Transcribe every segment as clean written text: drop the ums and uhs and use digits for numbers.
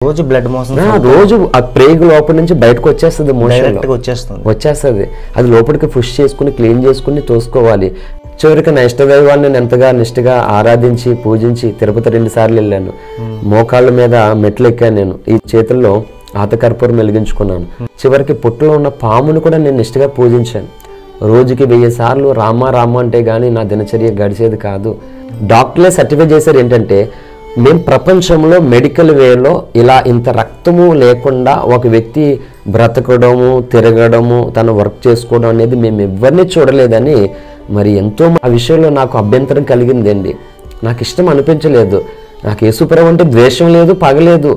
రోజు blood motion రోజు ఆ ప్రేగు లోపల నుంచి బయటకు వచ్చేస్తుంది, వచ్చేస్తుంది. అది లోపలికి పుష్ చేసుకుని క్లీన్ చేసుకుని తోసుకోవాలి. చివరికి నా ఇష్టదైవాన్ని నేను ఎంతగా నిష్ఠగా ఆరాధించి పూజించి తిరుపతి 2 సార్లు వెళ్ళాను. మోకాళ్ళ మీద మెట్లు ఎక్కాను. నేను ఈ చేతుల్లో ఆతకర్పూరం వెలిగించుకున్నాను. చివరికి పుట్టులో ఉన్న పామును కూడా నేను నిష్ఠగా పూజించాను. రోజుకి 1000 సార్లు రామ రామ అంటే గానీ నా దినచర్య గడిచేది కాదు. డాక్టర్లే సర్టిఫై చేశారు ఏంటంటే, మేము ప్రపంచంలో మెడికల్ వేలో ఇలా ఇంత రక్తము లేకుండా ఒక వ్యక్తి బ్రతకడము, తిరగడము, తను వర్క్ చేసుకోవడం అనేది మేము ఎవరిని చూడలేదని. మరి ఎంతో ఆ విషయంలో నాకు అభ్యంతరం కలిగిందండి. నాకు ఇష్టం అనిపించలేదు. నాకు యేసుప్రభు అంటే ద్వేషం లేదు, పగలేదు.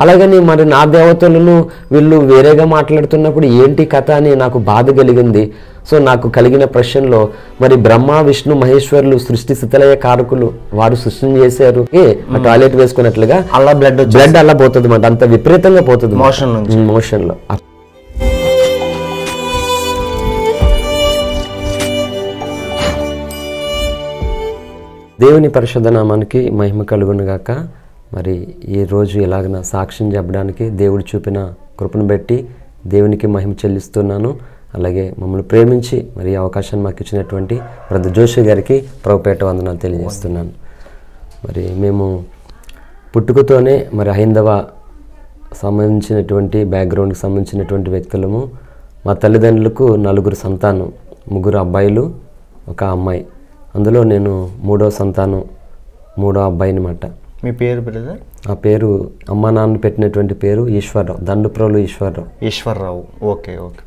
అలాగని మరి నా దేవతలను వీళ్ళు వేరేగా మాట్లాడుతున్నప్పుడు ఏంటి కథ అని నాకు బాధ కలిగింది. సో నాకు కలిగిన ప్రశ్నలో మరి బ్రహ్మ విష్ణు మహేశ్వరులు సృష్టి స్థితిలయ కారకులు, వారు సృష్టి చేశారు. టాయిలెట్ వేసుకున్నట్లుగా అలా బ్లడ్ అలా పోతుంది మాట, అంత విపరీతంగా పోతుంది మోషన్ లో. దేవుని పరిశుద్ధ నామానికి మహిమ కలుగును గాక. మరి ఈ రోజు ఇలాగ సాక్ష్యం చెప్పడానికి దేవుడు చూపిన కృపను బట్టి దేవునికి మహిమ చెల్లిస్తున్నాను. అలాగే మమ్మల్ని ప్రేమించి మరి అవకాశాన్ని మాకు ఇచ్చినటువంటి బ్రదర్ జోషి గారికి ప్రభుపేట వందనాలు తెలియజేస్తున్నాను. మరి మేము పుట్టుకతోనే మరి హైందవ సంబంధించినటువంటి బ్యాక్గ్రౌండ్కి సంబంధించినటువంటి వ్యక్తులము. మా తల్లిదండ్రులకు 4 సంతానం, 3 అబ్బాయిలు, 1 అమ్మాయి. అందులో నేను 3వ సంతానం, 3వ అబ్బాయి అనమాట. మీ పేరు బ్రదర్? ఆ పేరు అమ్మ నాన్న పెట్టినటువంటి పేరు ఈశ్వరరావు, దండుప్రోలు ఈశ్వరరావు. Okay okay.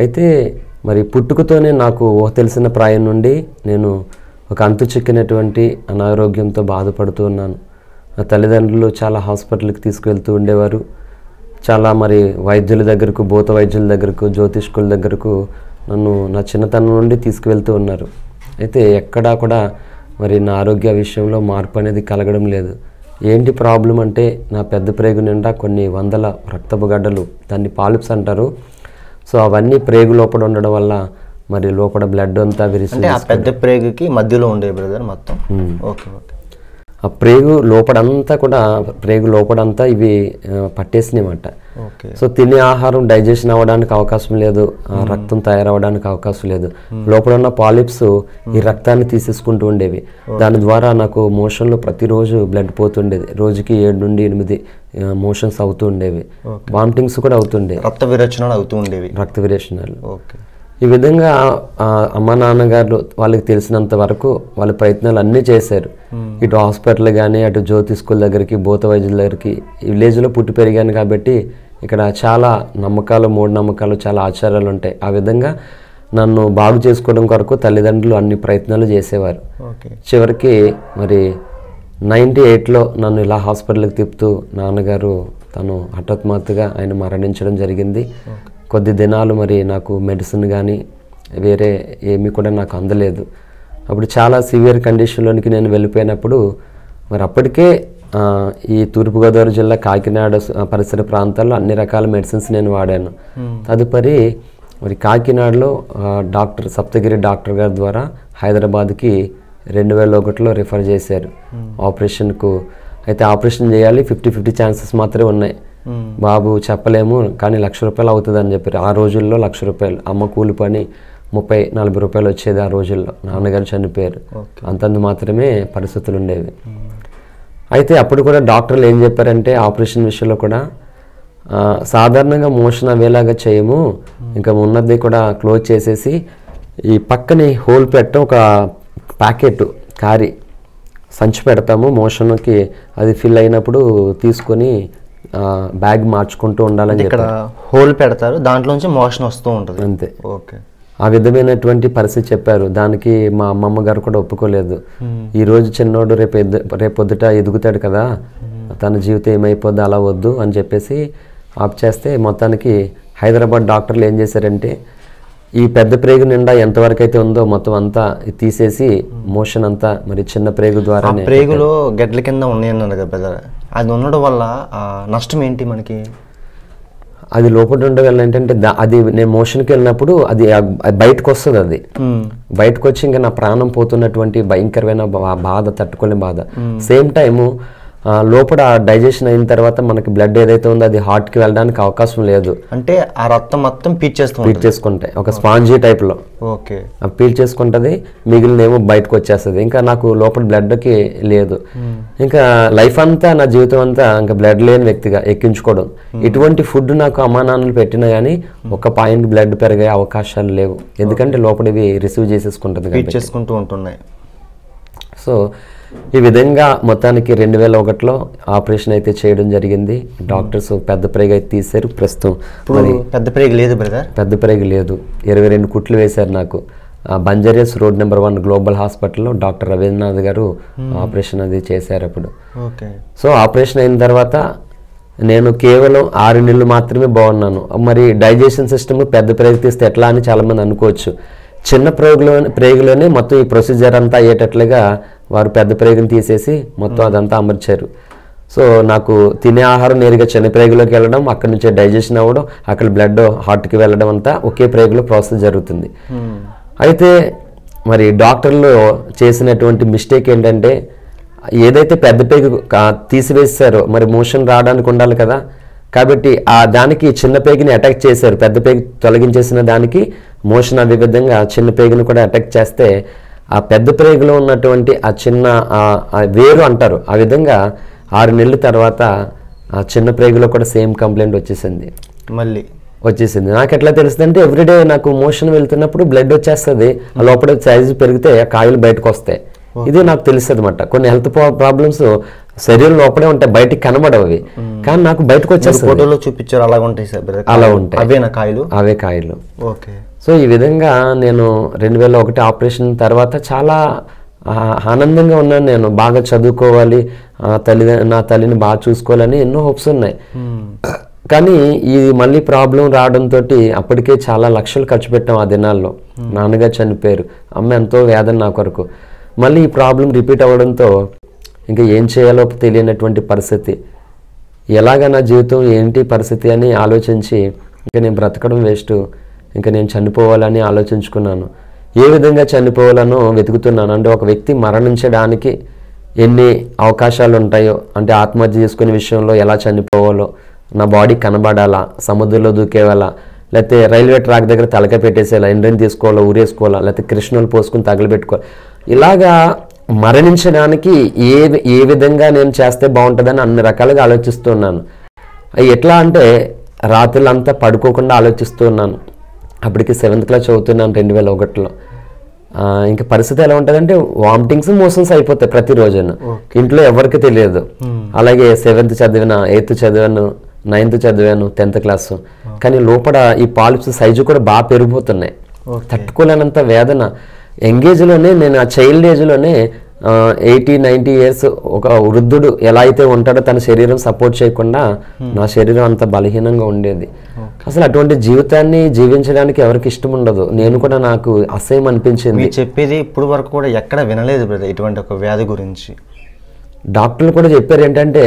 అయితే మరి పుట్టుకతోనే నాకు తెలిసిన ప్రాయం నుండి నేను ఒక అంతు చిక్కినటువంటి అనారోగ్యంతో బాధపడుతూ ఉన్నాను. నా తల్లిదండ్రులు చాలా హాస్పిటల్కి తీసుకువెళ్తూ ఉండేవారు. చాలా మరి వైద్యుల దగ్గరకు, భూత వైద్యుల దగ్గరకు, జ్యోతిష్కుల దగ్గరకు నన్ను నా చిన్నతనం నుండి తీసుకువెళ్తూ ఉన్నారు. అయితే ఎక్కడా కూడా మరి నా ఆరోగ్య విషయంలో మార్పు అనేది కలగడం లేదు. ఏంటి ప్రాబ్లం అంటే, నా పెద్ద ప్రేగు నిండా కొన్ని వందల రక్తపు గడ్డలు, దాన్ని పాలిప్స్ అంటారు. సో అవన్నీ ప్రేగు లోపల ఉండడం వల్ల మరి లోపల బ్లడ్ అంతా విరిసి ఆ పెద్ద ప్రేగుకి మధ్యలో ఉండే బ్రదర్ మొత్తం. Okay okay. ఆ ప్రేగు లోపడంతా కూడా, ప్రేగు లోపడంతా ఇవి పట్టేసినాయన్నమాట. సో తినే ఆహారం డైజెషన్ అవ్వడానికి అవకాశం లేదు, రక్తం తయారవడానికి అవకాశం లేదు. లోపల ఉన్న పాలిప్స్ ఈ రక్తాన్ని తీసేసుకుంటూ ఉండేవి. దాని ద్వారా నాకు మోషన్లో ప్రతిరోజు బ్లడ్ పోతుండేది. రోజుకి 7 నుండి 8 మోషన్స్ అవుతూ ఉండేవి. వామిటింగ్స్ కూడా అవుతుండే, రక్త విరేచనాలు. ఓకే. ఈ విధంగా అమ్మ నాన్నగారు వాళ్ళకి తెలిసినంత వరకు వాళ్ళ ప్రయత్నాలు అన్నీ చేశారు. ఇటు హాస్పిటల్ కానీ, అటు జ్యోతి స్కూల్ దగ్గరికి, భూత వైద్యుల దగ్గరికి. విలేజ్లో పుట్టి పెరిగాను కాబట్టి ఇక్కడ చాలా నమ్మకాలు, మూఢనమ్మకాలు, చాలా ఆచారాలు ఉంటాయి. ఆ విధంగా నన్ను బాగు చేసుకోవడం కొరకు తల్లిదండ్రులు అన్ని ప్రయత్నాలు చేసేవారు. చివరికి మరి 98లో నన్ను ఇలా హాస్పిటల్కి తిప్పుతూ నాన్నగారు తను హఠాత్మాత్తుగా ఆయన మరణించడం జరిగింది. కొద్ది దినాలు మరి నాకు మెడిసిన్ కానీ వేరే ఏమీ కూడా నాకు అందలేదు. అప్పుడు చాలా సివియర్ కండిషన్లోనికి నేను వెళ్ళిపోయినప్పుడు మరి అప్పటికే ఈ తూర్పుగోదావరి జిల్లా కాకినాడ పరిసర ప్రాంతాల్లో అన్ని రకాల మెడిసిన్స్ నేను వాడాను. తదుపరి మరి కాకినాడలో డాక్టర్ సప్తగిరి డాక్టర్ గారి ద్వారా హైదరాబాద్కి 2001లో రిఫర్ చేశారు ఆపరేషన్కు. అయితే ఆపరేషన్ చేయాలి, 50-50 ఛాన్సెస్ మాత్రమే ఉన్నాయి. బాబు చెప్పలేము కానీ ₹1,00,000 అవుతుంది అని చెప్పారు. ఆ రోజుల్లో ₹1,00,000, అమ్మ కూలి పని 30-40 రూపాయలు వచ్చేది ఆ రోజుల్లో. నాన్నగారు చనిపోయారు, అంతందు మాత్రమే పరిస్థితులు ఉండేవి. అయితే అప్పుడు కూడా డాక్టర్లు ఏం చెప్పారంటే, ఆపరేషన్ విషయంలో కూడా సాధారణంగా మోషన్ అవేలాగా చేయము, ఇంకా ఉన్నది కూడా క్లోజ్ చేసేసి ఈ పక్కని హోల్ పెట్ట ఒక ప్యాకెట్ కారి సంచి పెడతాము, మోషన్కి అది ఫిల్ అయినప్పుడు తీసుకొని బ్యాగ్ మార్చుకుంటూ ఉండాలని ఇక్కడ హోల్ పెడతారు, దాంట్లోంచి మోషన్ వస్తూ ఉంటుంది అంతే. ఓకే. ఆ విధమైనటువంటి పరిస్థితి చెప్పారు. దానికి మా అమ్మమ్మ గారు కూడా ఒప్పుకోలేదు. ఈరోజు చిన్నోడు రేపొద్దుట ఎదుగుతాడు కదా, తన జీవితం ఏమైపోద్ది, అలా వద్దు అని చెప్పేసి ఆప్ చేస్తే మొత్తానికి హైదరాబాద్ డాక్టర్లు ఏం చేశారంటే, ఈ పెద్ద ప్రేగు నిండా ఎంతవరకు అయితే ఉందో మొత్తం అంతా తీసేసి మోషన్ అంతా మరి చిన్న ప్రేగు ద్వారా, ప్రేగులో గడ్డల కింద ఉన్నాయన్నారు కదా బ్రదర్, అది ఉండడం వల్ల నష్టం ఏంటి మనకి? అది లోపల ఉండడం వల్ల ఏంటంటే, అది నేను మోషన్కి వెళ్ళినప్పుడు అది బయటకు వస్తుంది. అది బయటకు వచ్చి ఇంకా నా ప్రాణం పోతున్నటువంటి భయంకరమైన బాధ, తట్టుకోలేని బాధ. సేమ్ టైము లోపల డైజెషన్ అయిన తర్వాత మనకి బ్లడ్ ఏదైతే ఉందో అది హార్ట్కి వెళ్ళడానికి అవకాశం లేదు. అంటే ఆ రక్తం మొత్తం పీల్చేసుకుంటాయి ఒక స్పాంజీ టైప్లో. ఓకే. పీల్చేసుకుంటుంది, మిగిలినేమో బయటకు వచ్చేస్తుంది. ఇంకా నాకు లోపల బ్లడ్కి లేదు. ఇంకా లైఫ్ అంతా, నా జీవితం అంతా ఇంకా బ్లడ్ లేని వ్యక్తిగా ఎక్కించుకోవడం. ఇటువంటి ఫుడ్ నాకు అమ్మా నాన్నలు పెట్టినా కానీ ఒక పాయింట్ బ్లడ్ పెరిగే అవకాశాలు లేవు. ఎందుకంటే లోపల ఇవి రిసీవ్ చేసుకుంటూ ఉంటున్నాయి. సో ఈ విధంగా మొత్తానికి 2001లో ఆపరేషన్ అయితే చేయడం జరిగింది. డాక్టర్స్ పెద్ద ప్రేగు అయితే తీశారు. ప్రస్తుతం మరి పెద్ద ప్రేగు లేదు బ్రదర్? పెద్ద ప్రేగు లేదు. 22 కుట్లు వేశారు నాకు. బంజారియస్ రోడ్ నెంబర్ 1 గ్లోబల్ హాస్పిటల్లో డాక్టర్ రవీంద్రనాథ్ గారు ఆపరేషన్ అది చేశారు అప్పుడు. సో ఆపరేషన్ అయిన తర్వాత నేను కేవలం 6 నెలలు మాత్రమే బాగున్నాను. మరి డైజెషన్ సిస్టమ్ పెద్ద ప్రేగు తీస్తే ఎట్లా అని చాలామంది అనుకోవచ్చు. చిన్న ప్రేగులోనే మొత్తం ఈ ప్రొసీజర్ అంతా అయ్యేటట్లుగా వారు పెద్ద ప్రేగుని తీసేసి మొత్తం అదంతా అమర్చారు. సో నాకు తినే ఆహారం నేరుగా చిన్న ప్రేగులోకి వెళ్ళడం, అక్కడి నుంచి డైజెషన్ అవ్వడం, అక్కడ బ్లడ్ హార్ట్కి వెళ్ళడం అంతా ఒకే ప్రేగులో ప్రాసెస్ జరుగుతుంది. అయితే మరి డాక్టర్లు చేసినటువంటి మిస్టేక్ ఏంటంటే, ఏదైతే పెద్ద ప్రేగు తీసివేశారో మరి మోషన్ రావడానికి ఉండాలి కదా, కాబట్టి దానికి చిన్న పేగుని అటాక్ చేశారు. పెద్ద పేగు తొలగించేసిన దానికి మోషన్ అదే విధంగా చిన్న పేగుని కూడా అటాక్ చేస్తే ఆ పెద్ద ప్రేగులో ఉన్నటువంటి ఆ చిన్న వేరు అంటారు, ఆ విధంగా 6 నెలల తర్వాత ఆ చిన్న ప్రేగులో కూడా సేమ్ కంప్లైంట్ వచ్చేసింది. నాకు ఎట్లా తెలుస్తుంది అంటే, ఎవ్రీడే నాకు మోషన్ వెళ్తున్నప్పుడు బ్లడ్ వచ్చేస్తుంది, ఆ లోపల సైజు పెరిగితే ఆ కాయలు బయటకు వస్తాయి. ఇది నాకు తెలుస్తుంది అన్నమాట. కొన్ని హెల్త్ ప్రాబ్లమ్స్ శరీరం లోపలే ఉంటాయి, బయటికి కనబడవు అవి, కానీ నాకు బయటకు వచ్చేస్తుంది. ఫోటోలో చూపించారు అలా ఉంటాయి సార్? అలా ఉంటాయి, అవే కాయలు. ఓకే. సో ఈ విధంగా నేను 2001 ఆపరేషన్ తర్వాత చాలా ఆనందంగా ఉన్నాను. నేను బాగా చదువుకోవాలి, నా తల్లిని బాగా చూసుకోవాలని ఎన్నో హోప్స్ ఉన్నాయి. కానీ ఈ మళ్ళీ ప్రాబ్లం రావడంతో అప్పటికే చాలా లక్షలు ఖర్చు పెట్టాం ఆ దినాల్లో. నాన్నగారు చనిపోయారు, అమ్మ ఎంతో వేదన నా కొరకు. మళ్ళీ ఈ ప్రాబ్లం రిపీట్ అవ్వడంతో ఇంకా ఏం చేయాలో తెలియనటువంటి పరిస్థితి. ఎలాగ నా జీవితం ఏంటి పరిస్థితి అని ఆలోచించి ఇంకా నేను బ్రతకడం వేస్ట్, ఇంకా నేను చనిపోవాలని ఆలోచించుకున్నాను. ఏ విధంగా చనిపోవాలనో వెతుకుతున్నాను. అంటే ఒక వ్యక్తి మరణించడానికి ఎన్ని అవకాశాలు ఉంటాయో, అంటే ఆత్మహత్య చేసుకునే విషయంలో ఎలా చనిపోవాలో, నా బాడీ కనబడాలా, సముద్రంలో దూకేవాలా, లేకపోతే రైల్వే ట్రాక్ దగ్గర తలక పెట్టేసేలా, ఇండ్రని తీసుకోవాలా, ఊరేసుకోవాలా, లేకపోతే కృష్ణులు పోసుకుని తగలబెట్టుకోవాలి, ఇలాగా మరణించడానికి ఏ విధంగా నేను చేస్తే బాగుంటుందని అన్ని రకాలుగా ఆలోచిస్తున్నాను. ఎట్లా అంటే రాత్రులంతా పడుకోకుండా ఆలోచిస్తున్నాను. అప్పటికి 7th క్లాస్ చదువుతున్నాను 2001లో. ఇంకా పరిస్థితి ఎలా ఉంటుందంటే, వామిటింగ్స్ మోషన్స్ అయిపోతాయి ప్రతిరోజున. ఇంట్లో ఎవరికి తెలియదు. అలాగే 7th చదివాను, 8th చదివాను, 9th చదివాను, 10th క్లాసు. కానీ లోపల ఈ పాలిప్స్ సైజు కూడా బాగా పెరిగిపోతున్నాయి. తట్టుకోలేనంత వేదన. యంగేజ్లోనే, నేను ఆ చైల్డ్ ఏజ్లోనే 80-90 ఇయర్స్ ఒక వృద్ధుడు ఎలా అయితే ఉంటాడో తన శరీరం సపోర్ట్ చేయకుండా నా శరీరం అంత బలహీనంగా ఉండేది. అసలు అటువంటి జీవితాన్ని జీవించడానికి ఎవరికి ఇష్టం ఉండదు. నేను కూడా, నాకు అసహ్యం అనిపించింది. చెప్పేది ఇప్పుడు వరకు కూడా ఎక్కడ వినలేదు బ్రదర్ ఇటువంటి ఒక వ్యాధి గురించి. డాక్టర్లు కూడా చెప్పారు ఏంటంటే,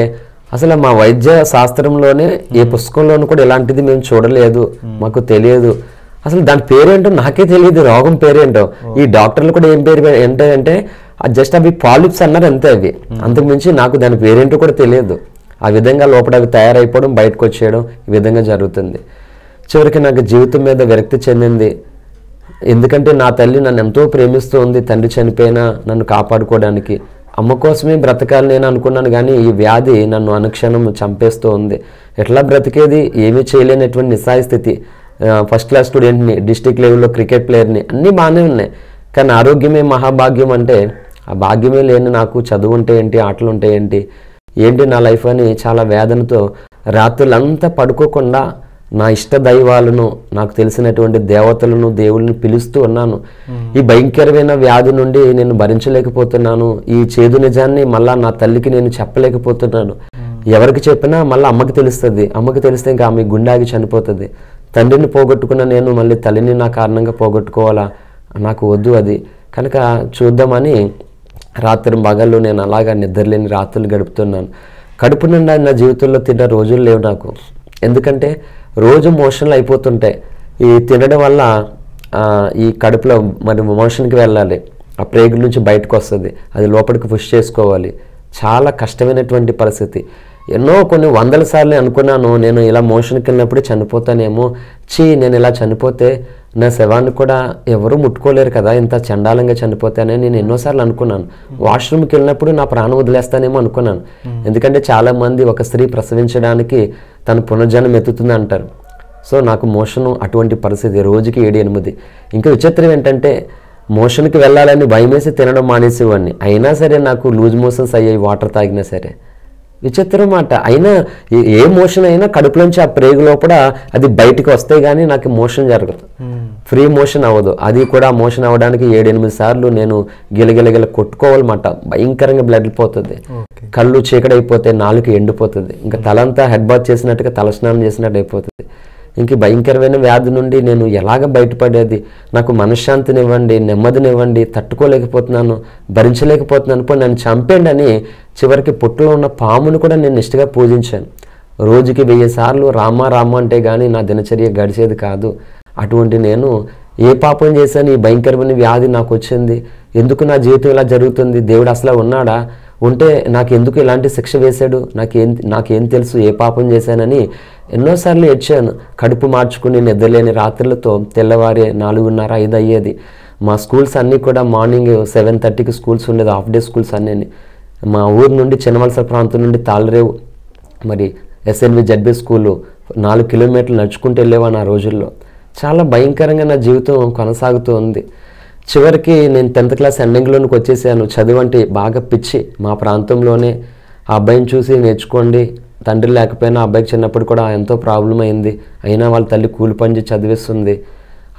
అసలు మా వైద్య శాస్త్రంలోనే ఏ పుస్తకంలోనూ కూడా ఇలాంటిది మేము చూడలేదు, మాకు తెలియదు. అసలు దాని పేరేంటో నాకే తెలియదు, రోగం పేరేంటో. ఈ డాక్టర్లు కూడా ఏం పేరు ఏంటంటే జస్ట్ అవి పాలిప్స్ అన్నారు అంతే. అవి అంతకు మించి నాకు దాని పేరేంటో కూడా తెలియదు. ఆ విధంగా లోపల అవి తయారైపోవడం, బయటకు వచ్చేయడం ఈ విధంగా జరుగుతుంది. చివరికి నాకు జీవితం మీద విరక్తి చెందింది. ఎందుకంటే నా తల్లి నన్ను ఎంతో ప్రేమిస్తూ ఉంది. తండ్రి చనిపోయినా నన్ను కాపాడుకోవడానికి, అమ్మ కోసమే బ్రతకాలి నేను అనుకున్నాను. కానీ ఈ వ్యాధి నన్ను అనుక్షణం చంపేస్తూ ఉంది. ఎట్లా బ్రతికేది, ఏమీ చేయలేనటువంటి నిస్సాయ స్థితి. ఫస్ట్ క్లాస్ స్టూడెంట్ని, డిస్ట్రిక్ట్ లెవెల్లో క్రికెట్ ప్లేయర్ని, అన్నీ బాగానే ఉన్నాయి. కానీ ఆరోగ్యమే మహాభాగ్యం అంటే ఆ భాగ్యమే లేని నాకు చదువు ఉంటే ఏంటి, ఆటలు ఉంటే ఏంటి నా లైఫ్ అని చాలా వేదనతో రాత్రులంతా పడుకోకుండా నా ఇష్ట దైవాలను, నాకు తెలిసినటువంటి దేవతలను, దేవుళ్ళని పిలుస్తూ ఉన్నాను. ఈ భయంకరమైన వ్యాధి నుండి నేను భరించలేకపోతున్నాను. ఈ చేదు నిజాన్ని మళ్ళా నా తల్లికి నేను చెప్పలేకపోతున్నాను. ఎవరికి చెప్పినా మళ్ళీ అమ్మకి తెలుస్తుంది. అమ్మకి తెలిస్తే ఇంకా ఆమె గుండె ఆగి చనిపోతుంది. తండ్రిని పోగొట్టుకున్న నేను మళ్ళీ తల్లిని నా కారణంగా పోగొట్టుకోవాలా, నాకు వద్దు అది. కనుక చూద్దామని రాత్రి మగళ్ళు నేను అలాగా నిద్రలేని రాత్రులు గడుపుతున్నాను. కడుపు నిండా నా జీవితంలో తిన్న రోజులు లేవు నాకు. ఎందుకంటే రోజు మోషన్లు అయిపోతుంటాయి. ఈ తినడం వల్ల ఈ కడుపులో మరి మోషన్కి వెళ్ళాలి, ఆ ప్రేగుల నుంచి బయటకు వస్తుంది, అది లోపలికి పుష్ చేసుకోవాలి. చాలా కష్టమైనటువంటి పరిస్థితి. కొన్ని వందల సార్లు అనుకున్నాను, నేను ఇలా మోషన్కి వెళ్ళినప్పుడే చనిపోతానేమో, నేను ఇలా చనిపోతే నా శవాన్ని కూడా ఎవరు ముట్టుకోలేరు కదా, ఇంత చండాలంగా చనిపోతానని నేను ఎన్నోసార్లు అనుకున్నాను. వాష్రూమ్కి వెళ్ళినప్పుడు నా ప్రాణం వదిలేస్తానేమో అనుకున్నాను. ఎందుకంటే చాలామంది ఒక స్త్రీ ప్రసవించడానికి తన పునర్జన్మ ఎత్తుతుంది అంటారు. సో నాకు మోషను అటువంటి పరిస్థితి, రోజుకి 7-8. ఇంకా విచిత్రం ఏంటంటే మోషన్కి వెళ్ళాలని భయమేసి తినడం మానేసేవాడిని. అయినా సరే నాకు లూజ్ మోషన్స్ అయ్యాయి, వాటర్ తాగినా సరే. విచిత్రం మాట. అయినా ఏ మోషన్ అయినా కడుపులోంచి ఆ ప్రేగు లోపల అది బయటికి వస్తే కానీ నాకు మోషన్ జరగదు, ఫ్రీ మోషన్ అవ్వదు. అది కూడా మోషన్ అవ్వడానికి 7-8 సార్లు నేను గిలగిలగిల కొట్టుకోవాలన్నమాట. భయంకరంగా బ్లడ్ పోతుంది, కళ్ళు చీకడైపోతాయి, నాలుక ఎండిపోతుంది, ఇంకా తలంతా హెడ్ బాత్ చేసినట్టుగా తలస్నానం చేసినట్టు అయిపోతుంది. ఇంక భయంకరమైన వ్యాధి నుండి నేను ఎలాగ బయటపడేది? నాకు మనశ్శాంతినివ్వండి, నెమ్మదినివ్వండి, తట్టుకోలేకపోతున్నాను, భరించలేకపోతున్నాను, పోయి నన్ను చంపేయండి అని చివరికి పుట్టులో ఉన్న పామును కూడా నేను నిష్ఠగా పూజించాను. రోజుకి 1000 సార్లు రామ రామ అంటే కానీ నా దినచర్య గడిచేది కాదు. అటువంటి నేను ఏ పాపం చేశాను? ఈ భయంకరమైన వ్యాధి నాకు వచ్చింది, ఎందుకు నా జీవితం ఇలా జరుగుతుంది? దేవుడు అసలు ఉన్నాడా? ఉంటే నాకు ఎందుకు ఇలాంటి శిక్ష వేశాడు? నాకేం తెలుసు ఏ పాపం చేశానని ఎన్నోసార్లు ఏడ్చాను. కడుపు మార్చుకుని నిద్రలేని రాత్రులతో తెల్లవారి 4:30-5 అయ్యేది. మా స్కూల్స్ అన్నీ కూడా మార్నింగ్ 7:30కి స్కూల్స్ ఉండేది, హాఫ్ డే స్కూల్స్ అన్నీ. మా ఊరు నుండి చిన్నవలస ప్రాంతం నుండి తాళరేవు మరి SNV ZB స్కూలు 4 కిలోమీటర్లు నడుచుకుంటూ వెళ్ళేవాను ఆ రోజుల్లో. చాలా భయంకరంగా నా జీవితం కొనసాగుతూ ఉంది. చివరికి నేను 10th క్లాస్ ఎండింగ్లోనికి వచ్చేసాను. చదువు అంటే బాగా పిచ్చి. మా ప్రాంతంలోనే ఆ అబ్బాయిని చూసి నేర్చుకోండి, తండ్రి లేకపోయినా అబ్బాయికి చిన్నప్పుడు కూడా ఎంతో ప్రాబ్లం అయింది, అయినా వాళ్ళ తల్లి కూలి పని చదివిస్తుంది,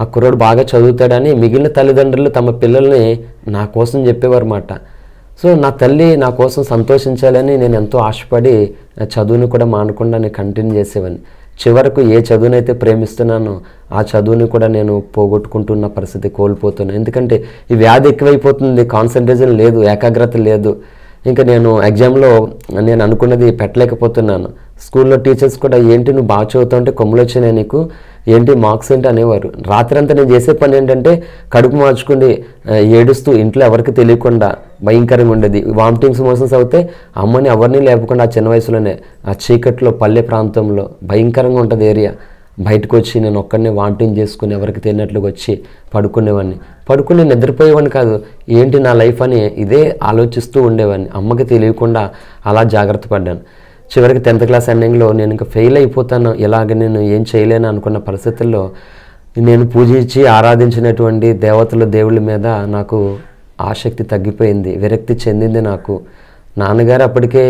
ఆ కుర్రోడు బాగా చదువుతాడని మిగిలిన తల్లిదండ్రులు తమ పిల్లల్ని నా కోసం చెప్పేవారు మాట. సో నా తల్లి నా కోసం సంతోషించాలని నేను ఎంతో ఆశపడి నా చదువుని కూడా మానకుండా నేను కంటిన్యూ చేసేవాడిని. చివరకు ఏ చదువునైతే ప్రేమిస్తున్నానో ఆ చదువుని కూడా నేను పోగొట్టుకుంటున్న పరిస్థితి, కోల్పోతున్నాను. ఎందుకంటే ఈ వ్యాధి ఎక్కువైపోతుంది, కాన్సన్ట్రేషన్ లేదు, ఏకాగ్రత లేదు. ఇంకా నేను ఎగ్జామ్లో నేను అనుకున్నది పెట్టలేకపోతున్నాను. స్కూల్లో టీచర్స్ కూడా ఏంటి నువ్వు బాగా చదువుతావు అంటే కొమ్ములు వచ్చినాయి నీకు, ఏంటి మార్క్స్ ఏంటి అనేవారు. రాత్రి అంతా నేను చేసే పని ఏంటంటే కడుపు మార్చుకుని ఏడుస్తూ ఇంట్లో ఎవరికి తెలియకుండా భయంకరంగా ఉండేది. వామిటింగ్స్ మోషన్స్ అవుతే అమ్మని ఎవరిని లేపకుండా ఆ చిన్న వయసులోనే ఆ చీకట్లో పల్లె ప్రాంతంలో భయంకరంగా ఉంటుంది ఏరియా. బయటకు వచ్చి నేను ఒక్కడినే వామిటింగ్ చేసుకుని ఎవరికి తెలియనట్లుగా వచ్చి పడుకుని నిద్రపోయేవాడిని కాదు. ఏంటి నా లైఫ్ అని ఇదే ఆలోచిస్తూ ఉండేవాడిని. అమ్మకి తెలియకుండా అలా జాగ్రత్త పడ్డాను. చివరికి 10th క్లాస్ ఎండింగ్లో నేను ఇంకా ఫెయిల్ అయిపోతాను, ఇలాగ నేను ఏం చేయలేను అనుకున్న పరిస్థితుల్లో నేను పూజించి ఆరాధించినటువంటి దేవుళ్ళ మీద నాకు ఆసక్తి తగ్గిపోయింది, విరక్తి చెందింది నాకు. నాన్నగారు అప్పటికే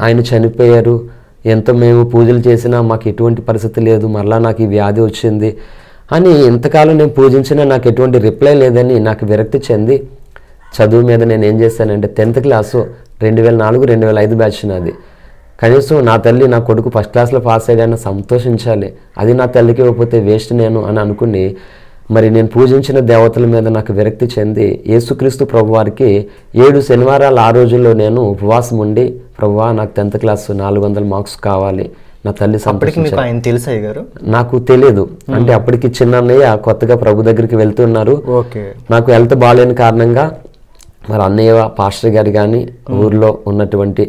ఆయన చనిపోయారు, ఎంత మేము పూజలు చేసినా మాకు ఎటువంటి పరిస్థితి లేదు, మరలా నాకు ఈ వ్యాధి వచ్చింది అని ఇంతకాలం నేను పూజించినా నాకు ఎటువంటి రిప్లై లేదని నాకు విరక్తి చెంది చదువు మీద నేను ఏం చేశానంటే 10th క్లాసు 2004-2005 బ్యాచ్ నాది. కనీసం నా తల్లి నా కొడుకు ఫస్ట్ క్లాస్లో పాస్ అయ్యాడని సంతోషించాలి, అది నా తల్లికి ఇవ్వకపోతే వేస్ట్ నేను అని అనుకుని మరి నేను పూజించిన దేవతల మీద నాకు విరక్తి చెంది యేసుక్రీస్తు ప్రభువారికి 7 శనివారాలు ఆ రోజుల్లో నేను ఉపవాసం ఉండి, ప్రభువా నాకు 10th క్లాస్ 400 మార్క్స్ కావాలి, నా తల్లి సంతోషించారు. నాకు తెలియదు, అంటే అప్పటికి చిన్న అన్నయ్య కొత్తగా ప్రభు దగ్గరికి వెళ్తున్నారు. నాకు హెల్త్ బాగాలేని కారణంగా మరి అన్నయ్య పాస్టర్ గారు కానీ ఊర్లో ఉన్నటువంటి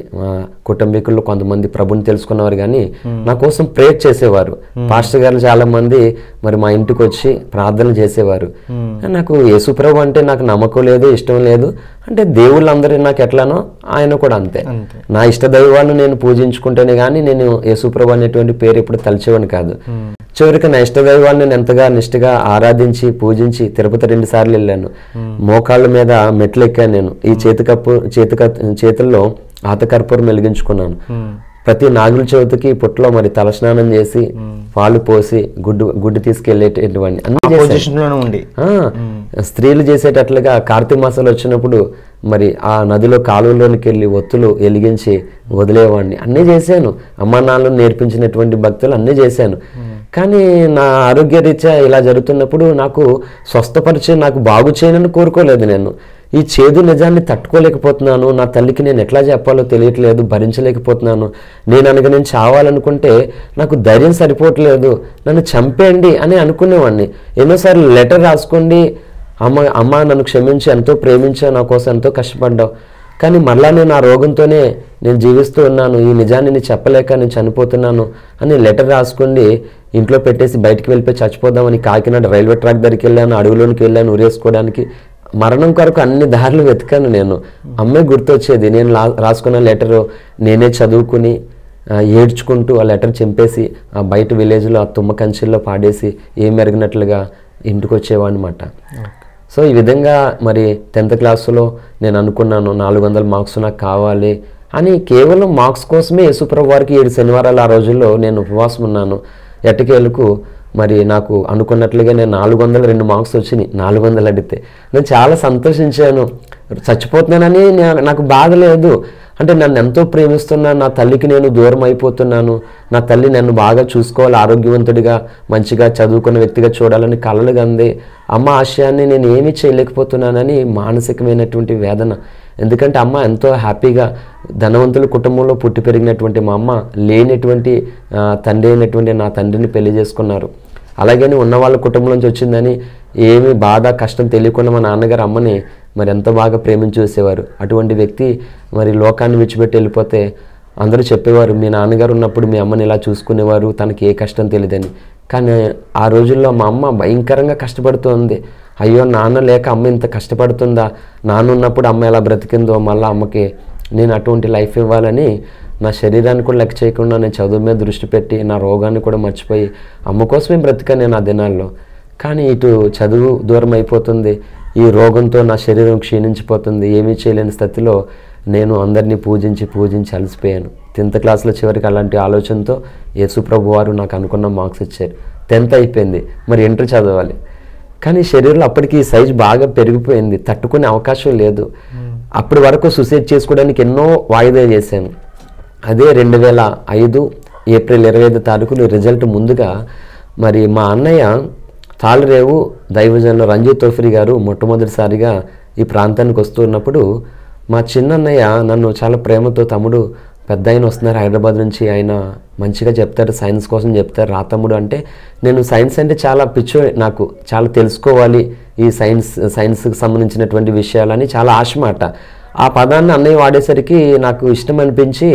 కుటుంబీకుల్లో కొంతమంది ప్రభుని తెలుసుకున్నవారు కానీ నా కోసం ప్రేయర్ చేసేవారు. పాస్టర్ గారు చాలా మంది మరి మా ఇంటికి వచ్చి ప్రార్థనలు చేసేవారు. నాకు యేసు ప్రభు అంటే నాకు నమ్మకం లేదు, ఇష్టం లేదు. అంటే దేవుళ్ళందరూ నాకు ఎట్లానో ఆయన కూడా అంతే. నా ఇష్ట దైవాలను నేను పూజించుకుంటేనే కానీ నేను యేసు ప్రభు అనేటువంటి పేరు ఎప్పుడు తలిచేవాడిని కాదు. చివరికి నా ఇష్ట దైవాన్ని నేను ఎంతగా నిష్ఠగా ఆరాధించి పూజించి తిరుపతి 2 సార్లు వెళ్ళాను. మోకాళ్ళ మీద మెట్లు ఎక్కాను నేను. ఈ చేతుల్లో ఆతకర్పూరం వెలిగించుకున్నాను. ప్రతి నాగుల చవితికి పుట్లో మరి తలస్నానం చేసి పాలు పోసి గుడ్డు తీసుకెళ్లేటటువంటి అన్ని స్త్రీలు చేసేటట్లుగా కార్తీక మాసాలు వచ్చినప్పుడు మరి ఆ నదిలో కాలువలోనికి వెళ్ళి ఒత్తులు వెలిగించి వదిలేవాడిని. అన్నీ చేశాను. అమ్మా నాన్నలు నేర్పించినటువంటి భక్తులు అన్నీ చేశాను. కానీ నా ఆరోగ్య రీత్యా ఇలా జరుగుతున్నప్పుడు నాకు స్వస్థపరిచే, నాకు బాగు చేయనని కోరుకోలేదు. నేను ఈ చేదు నిజాన్ని తట్టుకోలేకపోతున్నాను. నా తల్లికి నేను ఎట్లా చెప్పాలో తెలియట్లేదు, భరించలేకపోతున్నాను. నేను చావాలనుకుంటే నాకు ధైర్యం సరిపోవట్లేదు, నన్ను చంపేయండి అని అనుకునేవాడిని. ఎన్నోసార్లు లెటర్ రాసుకోండి, అమ్మ నన్ను క్షమించి, ఎంతో ప్రేమించావు, నా కోసం ఎంతో కష్టపడ్డావు, కానీ మళ్ళా నేను ఆ రోగంతోనే నేను జీవిస్తూ ఉన్నాను, ఈ నిజాన్ని నేను చెప్పలేక నేను చనిపోతున్నాను అని లెటర్ రాసుకొని ఇంట్లో పెట్టేసి బయటికి వెళ్ళిపోయి చచ్చిపోదామని కాకినాడ రైల్వే ట్రాక్ దగ్గరికి వెళ్ళాను, అడవిలోనికి వెళ్ళాను ఉరేసుకోవడానికి. మరణం కొరకు అన్ని దారులు వెతికాను నేను. అమ్మే గుర్తొచ్చేది. నేను రాసుకున్న లెటరు నేనే చదువుకుని ఏడ్చుకుంటూ ఆ లెటర్ చింపేసి ఆ బయట విలేజ్లో ఆ తుమ్మ కంచెల్లో పాడేసి ఏం మెరిగినట్లుగా ఇంటికి వచ్చేవాడినమాట. సో ఈ విధంగా మరి 10th క్లాసులో నేను అనుకున్నాను 400 మార్క్స్ నాకు కావాలి అని. కేవలం మార్క్స్ కోసమే యేసుప్రభు వారికి 7 శనివారాలు ఆ రోజుల్లో నేను ఉపవాసం ఉన్నాను. ఎట్టకేలకు మరి నాకు అనుకున్నట్లుగా నేను 402 మార్క్స్ వచ్చినాయి. 400 అడిగితే నేను చాలా సంతోషించాను. చచ్చిపోతున్నానని నాకు బాధ లేదు. అంటే నన్ను ఎంతో ప్రేమిస్తున్నాను, నా తల్లికి నేను దూరం అయిపోతున్నాను, నా తల్లి నన్ను బాగా చూసుకోవాలి, ఆరోగ్యవంతుడిగా మంచిగా చదువుకున్న వ్యక్తిగా చూడాలని కలలు కంది. అమ్మ ఆశయాన్ని నేను ఏమీ చేయలేకపోతున్నానని మానసికమైనటువంటి వేదన. ఎందుకంటే అమ్మ ఎంతో హ్యాపీగా ధనవంతుల కుటుంబంలో పుట్టి పెరిగినటువంటి మా అమ్మ లేనటువంటి తండ్రి అయినటువంటి నా తండ్రిని పెళ్లి చేసుకున్నారు. అలాగని ఉన్న వాళ్ళ కుటుంబం నుంచి వచ్చిందని ఏమీ బాధ కష్టం తెలియకుండా మా నాన్నగారు అమ్మని మరి ఎంత బాగా ప్రేమించి చూసేవారు. అటువంటి వ్యక్తి మరి లోకాన్ని విడిచిపెట్టి వెళ్ళిపోతే అందరూ చెప్పేవారు, మీ నాన్నగారు ఉన్నప్పుడు మీ అమ్మని ఇలా చూసుకునేవారు, తనకి ఏ కష్టం తెలియదని. కానీ ఆ రోజుల్లో మా అమ్మ భయంకరంగా కష్టపడుతుంది. అయ్యో నాన్న లేక అమ్మ ఇంత కష్టపడుతుందా, నాన్న ఉన్నప్పుడు అమ్మ ఎలా బ్రతికిందో మళ్ళీ అమ్మకి నేను అటువంటి లైఫ్ ఇవ్వాలని నా శరీరాన్ని కూడా లెక్క చేయకుండా నేను చదువు మీద దృష్టి పెట్టి నా రోగాన్ని కూడా మర్చిపోయి అమ్మ కోసమే బ్రతికాను నేను ఆ దినాల్లో. కానీ ఇటు చదువు దూరం అయిపోతుంది, ఈ రోగంతో నా శరీరం క్షీణించిపోతుంది, ఏమీ చేయలేని స్థితిలో నేను అందరినీ పూజించి అలసిపోయాను. 10th క్లాస్లో చివరికి అలాంటి ఆలోచనతో యేసుప్రభు వారు నాకు అనుకున్న మార్క్స్ ఇచ్చారు. 10th అయిపోయింది, మరి ఇంటర్ చదవాలి. కానీ శరీరంలో అప్పటికి సైజు బాగా పెరిగిపోయింది, తట్టుకునే అవకాశం లేదు. అప్పటి వరకు సూసైడ్ చేసుకోవడానికి ఎన్నో వాయిదా చేశాను. అదే 2005 ఏప్రిల్ 25 తారీఖున రిజల్ట్ ముందుగా మరి మా అన్నయ్య తాళరేవు దైవజనులు రంజిత్ తోఫిరి గారు మొట్టమొదటిసారిగా ఈ ప్రాంతానికి వస్తున్నప్పుడు మా చిన్నన్నయ్య నన్ను చాలా ప్రేమతో, తమ్ముడు పెద్ద ఆయన వస్తున్నారు హైదరాబాద్ నుంచి, ఆయన మంచిగా చెప్తారు, సైన్స్ కోసం చెప్తారు, రా తమ్ముడు అంటే. నేను సైన్స్ అంటే చాలా పిచ్చో, నాకు చాలా తెలుసుకోవాలి ఈ సైన్స్కి సంబంధించినటువంటి విషయాలని చాలా ఆశమాట. ఆ పదాన్ని అన్నయ్య వాడేసరికి నాకు ఇష్టం అనిపించి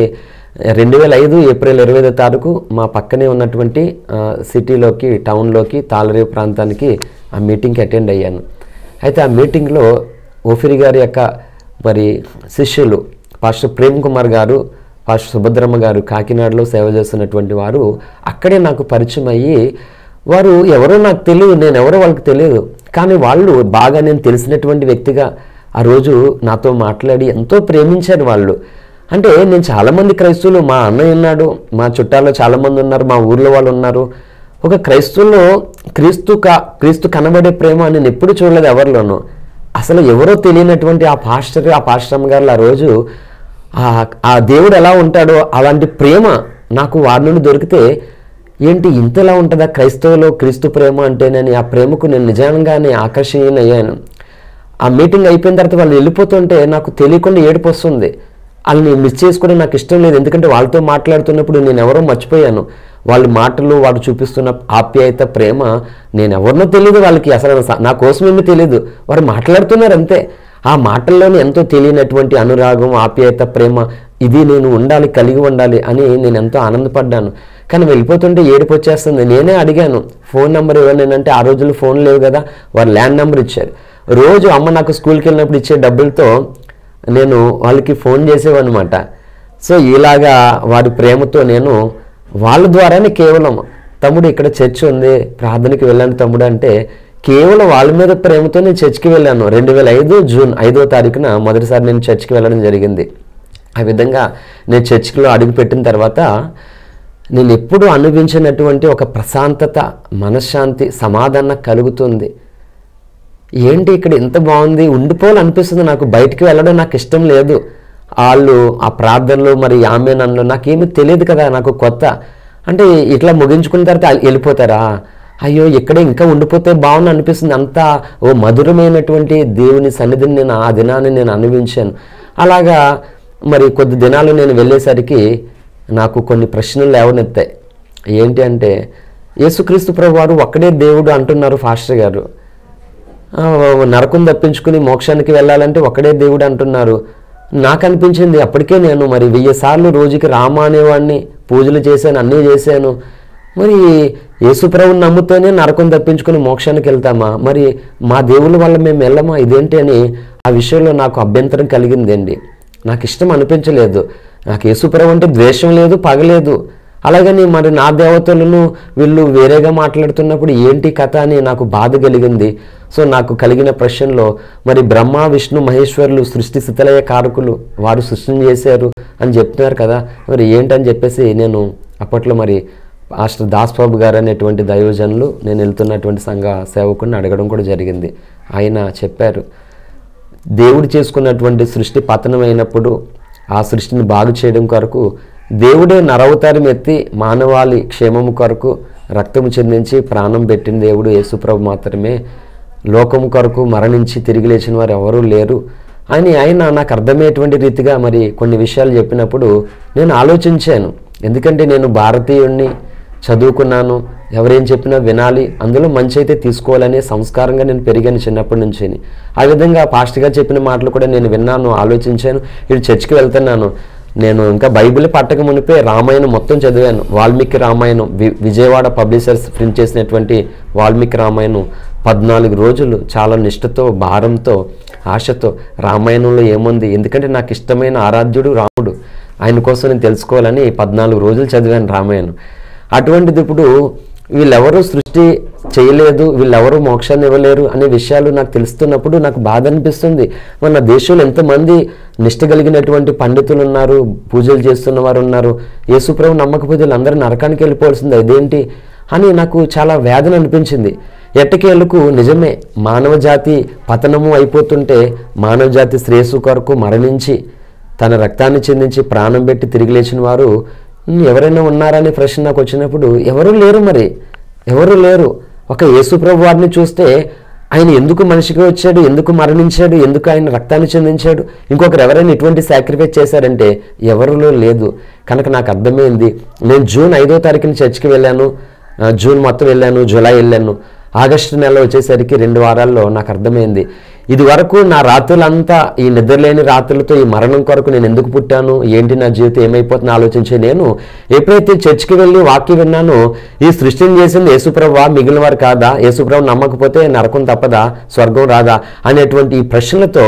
2005 ఏప్రిల్ 25 తారీఖు మా పక్కనే ఉన్నటువంటి సిటీలోకి, టౌన్లోకి, తాళరేవు ప్రాంతానికి ఆ మీటింగ్కి అటెండ్ అయ్యాను. అయితే ఆ మీటింగ్లో ఓఫిరి గారి యొక్క మరి శిష్యులు పాస్టర్ ప్రేమ్ కుమార్ గారు, పాస్టర్ సుభద్రమ్మ గారు కాకినాడలో సేవ చేస్తున్నటువంటి వారు అక్కడే నాకు పరిచయం అయ్యి, వారు ఎవరో నాకు తెలియదు, నేను ఎవరో వాళ్ళకి తెలియదు, కానీ వాళ్ళు బాగా నేను తెలిసినటువంటి వ్యక్తిగా ఆ రోజు నాతో మాట్లాడి ఎంతో ప్రేమించారు వాళ్ళు. అంటే నేను చాలామంది క్రైస్తవులు, మా అన్నయ్య ఉన్నాడు, మా చుట్టాల్లో చాలామంది ఉన్నారు, మా ఊర్లో వాళ్ళు ఉన్నారు. ఒక క్రైస్తవుల్లో క్రీస్తు కనబడే ప్రేమ నేను ఎప్పుడు చూడలేదు ఎవరిలోనూ. అసలు ఎవరో తెలియనటువంటి ఆ పాస్టర్ గారు ఆ రోజు ఆ దేవుడు ఎలా ఉంటాడో అలాంటి ప్రేమ నాకు వారి నుండి దొరికితే, ఏంటి ఇంతలా ఉంటుందా క్రైస్తవులో క్రీస్తు ప్రేమ అంటేనని ఆ ప్రేమకు నేను నిజంగానే ఆకర్షణీయనయ్యాను. ఆ మీటింగ్ అయిపోయిన తర్వాత వాళ్ళు వెళ్ళిపోతుంటే నాకు తెలియకుండా ఏడుపు వస్తుంది. వాళ్ళని మిస్ చేసుకోవడం నాకు ఇష్టం లేదు, ఎందుకంటే వాళ్ళతో మాట్లాడుతున్నప్పుడు నేను ఎవరో మర్చిపోయాను. వాళ్ళ మాటలు, వాడు చూపిస్తున్న ఆప్యాయత, ప్రేమ నేను ఎవరినో తెలియదు వాళ్ళకి, అసలు నా కోసం ఏమీ తెలియదు, వారు మాట్లాడుతున్నారు అంతే. ఆ మాటల్లోనే ఎంతో తెలియనటువంటి అనురాగం, ఆప్యాయత, ప్రేమ, ఇది నేను కలిగి ఉండాలి అని నేను ఎంతో ఆనందపడ్డాను. కానీ వెళ్ళిపోతుంటే ఏడుపు వచ్చేస్తుంది. నేనే అడిగాను ఫోన్ నెంబర్ ఇవ్వండి అంటే, ఆ రోజుల్లో ఫోన్ లేవు కదా, వారు ల్యాండ్ నెంబర్ ఇచ్చారు. రోజు అమ్మ నాకు స్కూల్కి వెళ్ళినప్పుడు ఇచ్చే డబ్బులతో నేను వాళ్ళకి ఫోన్ చేసేవన్నమాట. సో ఇలాగా వారి ప్రేమతో నేను వాళ్ళ ద్వారానే కేవలం, తమ్ముడు ఇక్కడ చర్చ్ ఉంది ప్రార్థనకి వెళ్ళాను తమ్ముడు అంటే, కేవలం వాళ్ళ మీద ప్రేమతో నేను చర్చ్కి వెళ్ళాను. 2005 జూన్ 5వ తారీఖున మొదటిసారి నేను చర్చ్కి వెళ్ళడం జరిగింది. ఆ విధంగా నేను చర్చ్లో అడుగుపెట్టిన తర్వాత నేను ఎప్పుడూ అనుభవించినటువంటి ఒక ప్రశాంతత, మనశ్శాంతి, సమాధానం కలుగుతుంది. ఏంటి ఇక్కడ ఎంత బాగుంది, ఉండిపోవాలనిపిస్తుంది నాకు. బయటికి వెళ్ళడం నాకు ఇష్టం లేదు. వాళ్ళు ఆ ప్రార్థనలు మరి ఆమేనన్లు నాకేమీ తెలియదు కదా, నాకు కొత్త. అంటే ఇట్లా ముగించుకున్న తర్వాత వెళ్ళిపోతారా, అయ్యో ఇక్కడే ఇంకా ఉండిపోతే బాగుంది అనిపిస్తుంది. అంతా ఓ మధురమైనటువంటి దేవుని సన్నిధిని నేను ఆ దినాన్ని నేను అనుభవించాను. అలాగా మరి కొద్ది దినాలు నేను వెళ్ళేసరికి నాకు కొన్ని ప్రశ్నలు లేవనెత్తాయి. ఏంటి అంటే, యేసుక్రీస్తు ప్రభువారు ఒక్కడే దేవుడు అంటున్నారు పాస్టర్ గారు, నరకం తప్పించుకుని మోక్షానికి వెళ్ళాలంటే ఒక్కడే దేవుడు అంటున్నారు, నాకు అనిపించింది అప్పటికే నేను మరి 1000 సార్లు రోజుకి రామ అనేవాడిని, పూజలు చేశాను, అన్నీ చేశాను. మరి యేసుప్రభుని నమ్ముతూనే నరకం తప్పించుకుని మోక్షానికి వెళ్తామా, మరి మా దేవుళ్ళ వల్ల మేము వెళ్ళమా, ఇదేంటి అని ఆ విషయంలో నాకు అభ్యంతరం కలిగిందండి. నాకు ఇష్టం అనిపించలేదు. నాకు యేసుప్రభు అంటే ద్వేషం లేదు, పగలేదు. అలాగని మరి నా దేవతలను వీళ్ళు వేరేగా మాట్లాడుతున్నప్పుడు ఏంటి కథ అని నాకు బాధ కలిగింది. సో నాకు కలిగిన ప్రశ్నలో మరి బ్రహ్మ విష్ణు మహేశ్వరులు సృష్టి స్థితిలయ కారకులు, వారు సృష్టిని చేశారు అని చెప్తున్నారు కదా, మరి ఏంటని చెప్పేసి నేను అప్పట్లో మరి పాస్టర్ దాస్బాబు గారు అనేటువంటి దైవజనులు, నేను వెళ్తున్నటువంటి సంఘ సేవకుడిని అడగడం కూడా జరిగింది. ఆయన చెప్పారు, దేవుడు చేసుకున్నటువంటి సృష్టి పతనం అయినప్పుడు ఆ సృష్టిని బాగు చేయడం కొరకు దేవుడే నరవతారం ఎత్తి మానవాళి క్షేమము కొరకు రక్తము చెందించి ప్రాణం పెట్టిన దేవుడు యేసుప్రభు మాత్రమే. లోకము కొరకు మరణించి తిరిగి లేచిన వారు ఎవరూ లేరు అని ఆయన నాకు అర్థమయ్యేటువంటి రీతిగా మరి కొన్ని విషయాలు చెప్పినప్పుడు నేను ఆలోచించాను. ఎందుకంటే నేను భారతీయుణ్ణి, చదువుకున్నాను, ఎవరేం చెప్పినా వినాలి, అందులో మంచి అయితే తీసుకోవాలనే సంస్కారంగా నేను పెరిగాను చిన్నప్పటి నుంచి. ఆ విధంగా పాస్టర్ గారు చెప్పిన మాటలు కూడా నేను విన్నాను, ఆలోచించాను. ఇటు చర్చికి వెళ్తున్నాను. నేను ఇంకా బైబిల్ పట్టక మునిపే రామాయణం మొత్తం చదివాను. వాల్మీకి రామాయణం, విజయవాడ పబ్లిషర్స్ ప్రింట్ చేసినటువంటి వాల్మీకి రామాయణం 14 రోజులు చాలా నిష్ఠతో, భారంతో, ఆశతో రామాయణంలో ఏముంది, ఎందుకంటే నాకు ఇష్టమైన ఆరాధ్యుడు రాముడు, ఆయన కోసం నేను తెలుసుకోవాలని 14 రోజులు చదివాను రామాయణం. అటువంటిది ఇప్పుడు వీళ్ళెవరూ సృష్టి చేయలేదు, వీళ్ళెవరూ మోక్షాన్ని ఇవ్వలేరు అనే విషయాలు నాకు తెలుస్తున్నప్పుడు నాకు బాధ అనిపిస్తుంది. మన దేశంలో ఎంతమంది నిష్ట కలిగినటువంటి పండితులు ఉన్నారు, పూజలు చేస్తున్న వారు ఉన్నారు, యేసుప్రభు నమ్మకపోతే వీళ్ళందరూ నరకానికి వెళ్ళిపోవాల్సింది అదేంటి అని నాకు చాలా వేదన అనిపించింది. ఎట్టకేలకు నిజమే, మానవ జాతి పతనము అయిపోతుంటే మానవ జాతి శ్రేయస్సు కొరకు మరణించి తన రక్తాన్ని చెందించి ప్రాణం పెట్టి తిరిగి లేచిన వారు ఎవరైనా ఉన్నారనే ప్రశ్న నాకు వచ్చినప్పుడు ఎవరూ లేరు. మరి ఎవరూ లేరు. ఒక యేసుప్రభు వారిని చూస్తే ఆయన ఎందుకు మనిషిగా వచ్చాడు, ఎందుకు మరణించాడు, ఎందుకు ఆయన రక్తాన్ని చెందించాడు, ఇంకొకరు ఎవరైనా ఇటువంటి సాక్రిఫైస్ చేశారంటే ఎవరిలో లేదు. కనుక నాకు అర్థమైంది. నేను జూన్ 5వ తారీఖున చర్చికి వెళ్ళాను, జూన్ మొత్తం వెళ్ళాను, జూలై వెళ్ళాను. ఆగస్టు నెల వచ్చేసరికి 2 వారాల్లో నాకు అర్థమైంది, ఇది వరకు నా రాత్రులంతా ఈ నిద్రలేని రాత్రులతో ఈ మరణం కొరకు నేను ఎందుకు పుట్టాను, ఏంటి నా జీవితం ఏమైపోతుందో ఆలోచించే నేను ఎప్పుడైతే చర్చికి వెళ్ళి వాక్యం విన్నానో, ఈ సృష్టిని చేసింది యేసుప్రభువా, మిగిలిన వారు కాదా, యేసుప్రభు నమ్మకపోతే నరకం తప్పదా, స్వర్గం రాదా అనేటువంటి ఈ ప్రశ్నలతో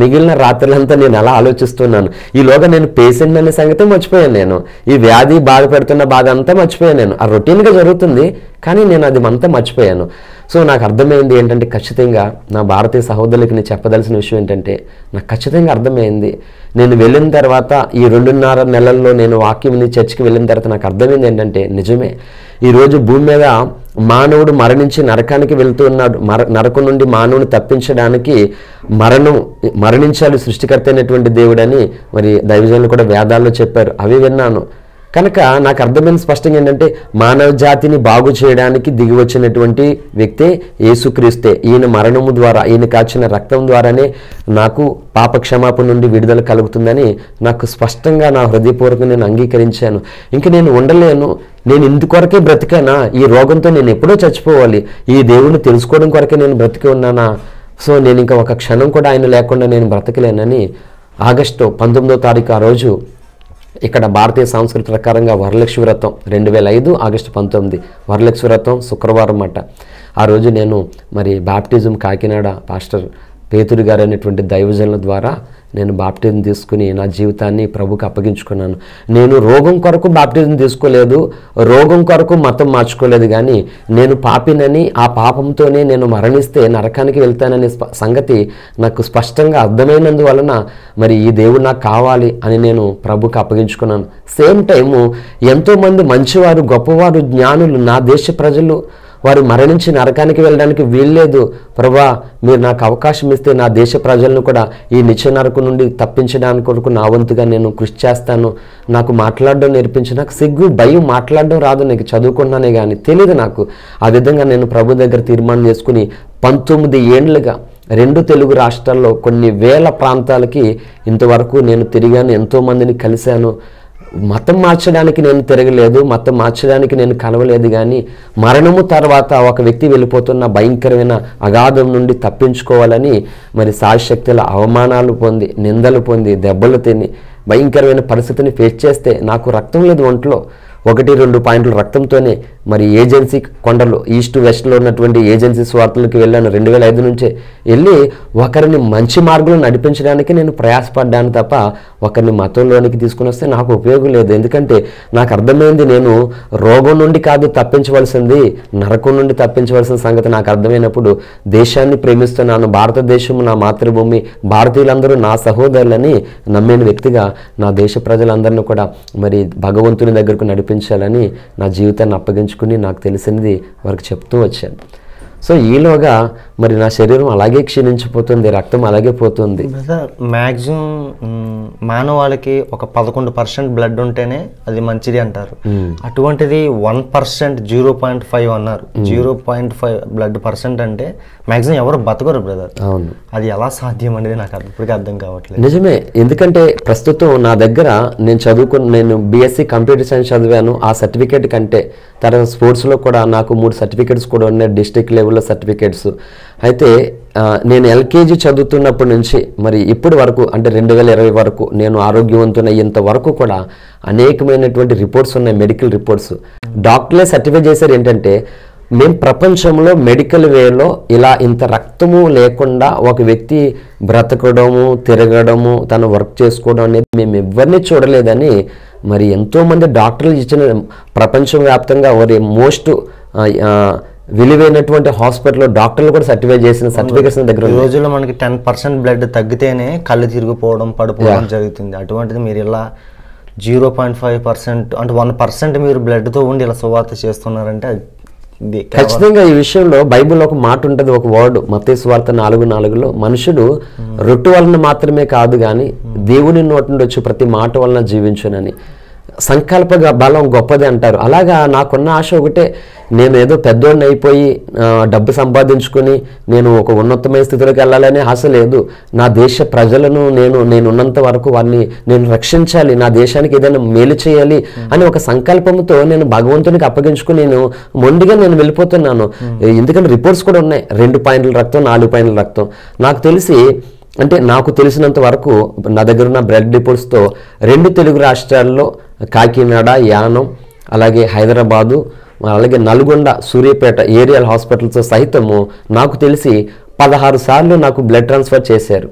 మిగిలిన రాత్రులంతా నేను ఎలా ఆలోచిస్తున్నాను. ఈలోగా నేను పేషెంట్ అనే సంగతి మర్చిపోయాను. నేను ఈ వ్యాధి బాధ పెడుతున్న బాధ అంతా మర్చిపోయాను. నేను ఆ రొటీన్గా జరుగుతుంది, కానీ నేను అది అంతా మర్చిపోయాను. సో నాకు అర్థమైంది ఏంటంటే, ఖచ్చితంగా నా భారతీయ సహోదరులకి నేను చెప్పదలసిన విషయం ఏంటంటే, నాకు ఖచ్చితంగా అర్థమైంది. నేను వెళ్ళిన తర్వాత ఈ 2.5 నెలల్లో నేను వాక్యం చర్చికి వెళ్ళిన తర్వాత నాకు అర్థమైంది ఏంటంటే, నిజమే ఈరోజు భూమి మీద మానవుడు మరణించి నరకానికి వెళ్తూ ఉన్నాడు. నరకం నుండి మానవుని తప్పించడానికి మరణించాలి సృష్టికర్త అయినటువంటి దేవుడని మరి దైవజనులు కూడా వేదాల్లో చెప్పారు. అవి విన్నాను. కనుక నాకు అర్థమైన స్పష్టంగా ఏంటంటే, మానవ జాతిని బాగు చేయడానికి దిగి వచ్చినటువంటి వ్యక్తే యేసుక్రీస్తే. ఈయన మరణము ద్వారా, ఈయన కాచిన రక్తం ద్వారానే నాకు పాప క్షమాపణ నుండి విడుదల కలుగుతుందని నాకు స్పష్టంగా నా హృదయపూర్వకంగా నేను అంగీకరించాను. ఇంక నేను ఉండలేను, నేను ఇందుకొరకే బ్రతికానా, ఈ రోగంతో నేను ఎప్పుడో చచ్చిపోవాలి, ఈ దేవుణ్ణి తెలుసుకోవడం కొరకే నేను బ్రతికి ఉన్నానా, సో నేను ఇంకా ఒక క్షణం కూడా ఆయన లేకుండా నేను బ్రతకలేనని ఆగస్టు 19వ తారీఖు ఆ రోజు ఇక్కడ భారతీయ సంస్కృతి ప్రకారంగా వరలక్ష్మి వ్రతం 2005 ఆగస్టు 19 వరలక్ష్మి వ్రతం శుక్రవారం అన్నమాట. ఆ రోజు నేను మరి బాప్టిజం కాకినాడ పాస్టర్ పేతురు గారు అనేటువంటి దైవజనుల ద్వారా నేను బాప్టిజం తీసుకుని నా జీవితాన్ని ప్రభుకి అప్పగించుకున్నాను. నేను రోగం కొరకు బాప్టిజం తీసుకోలేదు, రోగం కొరకు మతం మార్చుకోలేదు, కానీ నేను పాపినని, ఆ పాపంతోనే నేను మరణిస్తే నరకానికి వెళ్తాననే సంగతి నాకు స్పష్టంగా అర్థమైనందువలన మరి ఈ దేవుడు నాకు కావాలి అని నేను ప్రభుకి అప్పగించుకున్నాను. సేమ్ టైము ఎంతోమంది మంచివారు, గొప్పవారు, జ్ఞానులు, నా దేశ ప్రజలు వారు మరణించి నరకానికి వెళ్ళడానికి వీల్లేదు ప్రభా, మీరు నాకు అవకాశం ఇస్తే నా దేశ ప్రజలను కూడా ఈ నిత్య నరకం నుండి తప్పించడానికి కొరకు నా వంతుగా నేను కృషి చేస్తాను, నాకు మాట్లాడడం నేర్పించి, నాకు సిగ్గు భయం, మాట్లాడడం రాదు, నీకు చదువుకున్నానే కానీ తెలియదు నాకు. ఆ విధంగా నేను ప్రభు దగ్గర తీర్మానం చేసుకుని 19 ఏళ్ళుగా 2 తెలుగు రాష్ట్రాల్లో కొన్ని వేల ప్రాంతాలకి ఇంతవరకు నేను తిరిగాను, ఎంతోమందిని కలిశాను. మతం మార్చడానికి నేను తిరగలేదు, మతం మార్చడానికి నేను కలవలేదు, కానీ మరణము తర్వాత ఒక వ్యక్తి వెళ్ళిపోతున్న భయంకరమైన అగాధం నుండి తప్పించుకోవాలని మరి శాయశక్తుల అవమానాలు పొంది, నిందలు పొంది, దెబ్బలు తిని భయంకరమైన పరిస్థితిని ఫేస్ చేస్తే నాకు రక్తం లేదు ఒంట్లో, 1-2 పాయింట్ల రక్తంతోనే మరి ఏజెన్సీ కొండలు ఈస్ట్ వెస్ట్లో ఉన్నటువంటి ఏజెన్సీ స్వార్థలకు వెళ్ళాను. 2005 నుంచే వెళ్ళి ఒకరిని మంచి మార్గంలో నడిపించడానికి నేను ప్రయాసపడ్డాను తప్ప ఒకరిని మతంలోనికి తీసుకుని వస్తే నాకు ఉపయోగం లేదు. ఎందుకంటే నాకు అర్థమైంది, నేను రోగం నుండి కాదు తప్పించవలసింది, నరకం నుండి తప్పించవలసిన సంగతి నాకు అర్థమైనప్పుడు దేశాన్ని ప్రేమిస్తున్నాను, భారతదేశం నా మాతృభూమి, భారతీయులందరూ నా సహోదరులని నమ్మిన వ్యక్తిగా నా దేశ ప్రజలందరినీ కూడా మరి భగవంతుని దగ్గరకు నడిపించాలని నా జీవితాన్ని అప్పగించుకుని నాకు తెలిసినది వారికి చెప్తూ వచ్చాను. సో ఈలోగా మరి నా శరీరం అలాగే క్షీణించిపోతుంది, రక్తం అలాగే పోతుంది. మ్యాక్సిమం మానవాళికి ఒక 11% బ్లడ్ ఉంటేనే అది మంచిది అంటారు. అటువంటిది 1%, 0.5 అన్నారు. 0.5 బ్లడ్ పర్సెంట్ అంటే మ్యాక్సిమం ఎవరు బతకరు బ్రదర్. అవును, అది ఎలా సాధ్యం అనేది నాకు ఇప్పటికీ అర్థం కావట్లేదు. నిజమే, ఎందుకంటే ప్రస్తుతం నా దగ్గర నేను బీఎస్సీ కంప్యూటర్ సైన్స్ చదివాను. ఆ సర్టిఫికేట్ కంటే తర్వాత స్పోర్ట్స్లో కూడా నాకు 3 సర్టిఫికేట్స్ కూడా ఉన్నాయి, డిస్ట్రిక్ట్ లెవెల్లో సర్టిఫికేట్స్. అయితే నేను ఎల్కేజీ చదువుతున్నప్పటి నుంచి మరి ఇప్పటి వరకు అంటే 2020 వరకు నేను ఆరోగ్యవంతునయ్యేంత వరకు కూడా అనేకమైనటువంటి రిపోర్ట్స్ ఉన్నాయి, మెడికల్ రిపోర్ట్స్. డాక్టర్లే సర్టిఫై చేశారు ఏంటంటే మేము ప్రపంచంలో మెడికల్ వేలో ఇలా ఇంత రక్తము లేకుండా ఒక వ్యక్తి బ్రతకడము, తిరగడము, తను వర్క్ చేసుకోవడం అనేది మేము ఎవరిని చూడలేదని మరి ఎంతోమంది డాక్టర్లు ఇచ్చిన ప్రపంచవ్యాప్తంగా మరి మోస్ట్ విలువైనటువంటి హాస్పిటల్లో డాక్టర్లు కూడా సర్టిఫై చేసిన సర్టిఫికేట్స్ దగ్గర. ఈ రోజుల్లో మనకి 10% బ్లడ్ తగ్గితేనే కళ్ళు తిరిగిపోవడం, పడిపోవడం జరుగుతుంది. అటువంటిది మీరు ఇలా 0.5% అంటే 1% మీరు బ్లడ్తో ఉండి ఇలా సువార్త చేస్తున్నారంటే ఖచ్చితంగా ఈ విషయంలో బైబిల్లో ఒక మాట ఉంటుంది, ఒక వర్డ్ మత్తయి సువార్త 4:4లో మనుషుడు రొట్టె వలన మాత్రమే కాదు కానీ దేవుని నోటి నుండి వచ్చి ప్రతి మాట వలన జీవించునని. సంకల్ప బలం గొప్పది అంటారు. అలాగా నాకున్న ఆశ ఒకటే, నేను ఏదో పెద్దోడిని అయిపోయి డబ్బు సంపాదించుకొని నేను ఒక ఉన్నతమైన స్థితిలోకి వెళ్ళాలనే ఆశ లేదు. నా దేశ ప్రజలను నేనున్నంత వరకు వారిని నేను రక్షించాలి, నా దేశానికి ఏదైనా మేలు చేయాలి అని ఒక సంకల్పంతో నేను భగవంతునికి అప్పగించుకుని మొండిగా నేను వెళ్ళిపోతున్నాను. ఎందుకంటే రిపోర్ట్స్ కూడా ఉన్నాయి, 2 పాయింట్ల రక్తం, 4 పాయింట్ల రక్తం. నాకు తెలిసినంత వరకు నా దగ్గర ఉన్న బ్లడ్ రిపోర్ట్స్తో 2 తెలుగు రాష్ట్రాల్లో కాకినాడ, యానం, అలాగే హైదరాబాదు, అలాగే నల్గొండ, సూర్యాపేట ఏరియల్ హాస్పిటల్స్ సహితము నాకు తెలిసి 16 సార్లు నాకు బ్లడ్ ట్రాన్స్ఫర్ చేశారు.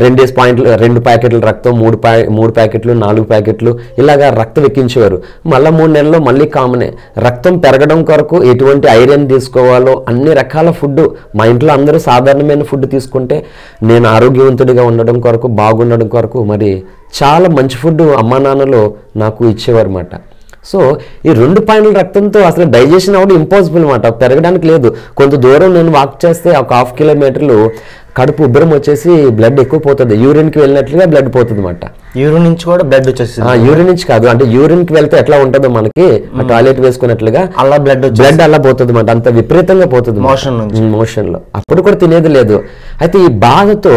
2 ప్యాకెట్ల రక్తం, 3 ప్యాకెట్లు, 4 ప్యాకెట్లు ఇలాగా రక్తం ఎక్కించేవారు. మళ్ళీ 3 నెలల్లో మళ్ళీ కామనే. రక్తం పెరగడం కొరకు ఎటువంటి ఐరన్ తీసుకోవాలో అన్ని రకాల ఫుడ్ మా ఇంట్లో అందరూ సాధారణమైన ఫుడ్ తీసుకుంటే నేను ఆరోగ్యవంతుడిగా ఉండడం కొరకు, బాగుండడం కొరకు మరి చాలా మంచి ఫుడ్ అమ్మా నాన్నలు నాకు ఇచ్చేవారు అన్నమాట. సో ఈ 2 పాయింట్ల రక్తంతో అసలు డైజెషన్ అవ్వడం ఇంపాసిబుల్ అన్నమాట, పెరగడానికి లేదు. కొంత దూరం నేను వాక్ చేస్తే ఒక 1/2 కిలోమీటర్లు కడుపు ఉబ్బరం వచ్చేసి బ్లడ్ ఎక్కువ పోతుంది, యూరిన్కి వెళ్ళినట్లుగా బ్లడ్ పోతుంది అన్నమాట. యూరిన్ నుంచి కూడా బ్లడ్ వచ్చేసి, యూరిన్ నుంచి కాదు, అంటే యూరిన్కి వెళ్తే ఎట్లా ఉంటుందో మనకి ఆ టాయిలెట్ వేసుకున్నట్లుగా అలా బ్లడ్ అలా పోతుంది అన్నమాట. అంత విపరీతంగా పోతుంది మోషన్లో. అప్పుడు కూడా తినేది లేదు. అయితే ఈ బాధతో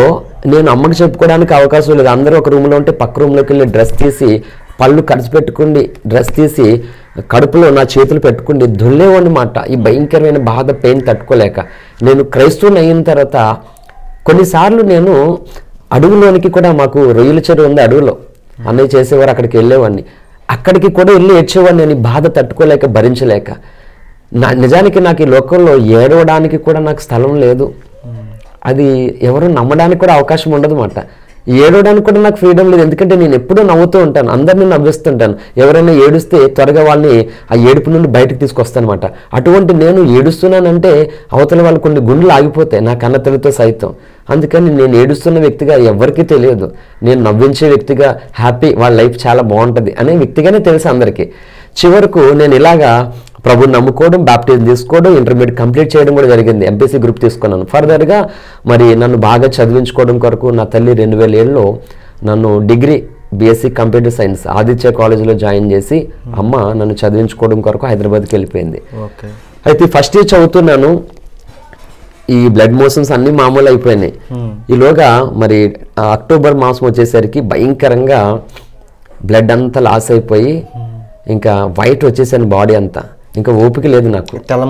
నేను అమ్మకి చెప్పుకోవడానికి అవకాశం లేదు. అందరూ ఒక రూమ్లో ఉంటే పక్క రూమ్లోకి వెళ్ళి డ్రెస్ తీసి పళ్ళు ఖర్చు పెట్టుకుండి డ్రెస్ తీసి కడుపులో నా చేతులు పెట్టుకుండి దుల్లేవన్నమాట. ఈ భయంకరమైన బాధ, పెయిన్ తట్టుకోలేక నేను క్రైస్తవుని అయిన తర్వాత కొన్నిసార్లు నేను అడవులోనికి కూడా, మాకు రొయ్యల చెరువు ఉంది అడవిలో, అన్నయ్య చేసేవారు, అక్కడికి వెళ్ళేవాడిని. అక్కడికి కూడా వెళ్ళి ఏడ్చేవాడిని, నేను ఈ బాధ తట్టుకోలేక, భరించలేక. నిజానికి నాకు ఈ లోకంలో ఏడవడానికి కూడా నాకు స్థలం లేదు. అది ఎవరు నమ్మడానికి కూడా అవకాశం ఉండదు అన్నమాట. ఏడవడానికి కూడా నాకు ఫ్రీడమ్ లేదు, ఎందుకంటే నేను ఎప్పుడూ నవ్వుతూ ఉంటాను, అందరినీ నవ్విస్తుంటాను. ఎవరైనా ఏడుస్తే త్వరగా వాళ్ళని ఆ ఏడుపు నుండి బయటకు తీసుకొస్తాను అనమాట. అటువంటి నేను ఏడుస్తున్నానంటే అవతల వాళ్ళు కొన్ని గుండెలు ఆగిపోతాయి, నా కన్నతలతో సైతం. అందుకని నేను ఏడుస్తున్న వ్యక్తిగా ఎవరికీ తెలియదు, నేను నవ్వించే వ్యక్తిగా, హ్యాపీ, వాళ్ళ లైఫ్ చాలా బాగుంటుంది అనే వ్యక్తిగానే తెలుసు అందరికీ. చివరకు నేను ఇలాగా ప్రభుని నమ్ముకోవడం, బాప్టిజం తీసుకోవడం, ఇంటర్మీడియట్ కంప్లీట్ చేయడం కూడా జరిగింది. ఎంపీసీ గ్రూప్ తీసుకున్నాను. ఫర్దర్గా మరి నన్ను బాగా చదివించుకోవడం కొరకు నా తల్లి 2007లో నన్ను degree BSc computer science Aditya కాలేజీలో జాయిన్ చేసి అమ్మ నన్ను చదివించుకోవడం కొరకు హైదరాబాద్కి వెళ్ళిపోయింది. అయితే ఫస్ట్ ఇయర్ చదువుతున్నాను, ఈ బ్లడ్ మోషన్స్ అన్నీ మామూలు అయిపోయినాయి. ఈలోగా మరి అక్టోబర్ మాసం వచ్చేసరికి భయంకరంగా బ్లడ్ అంతా లాస్ అయిపోయి ఇంకా వైట్ వచ్చేసాను, బాడీ అంతా ఇంకా ఓపిక లేదు నాకు, తెల్ల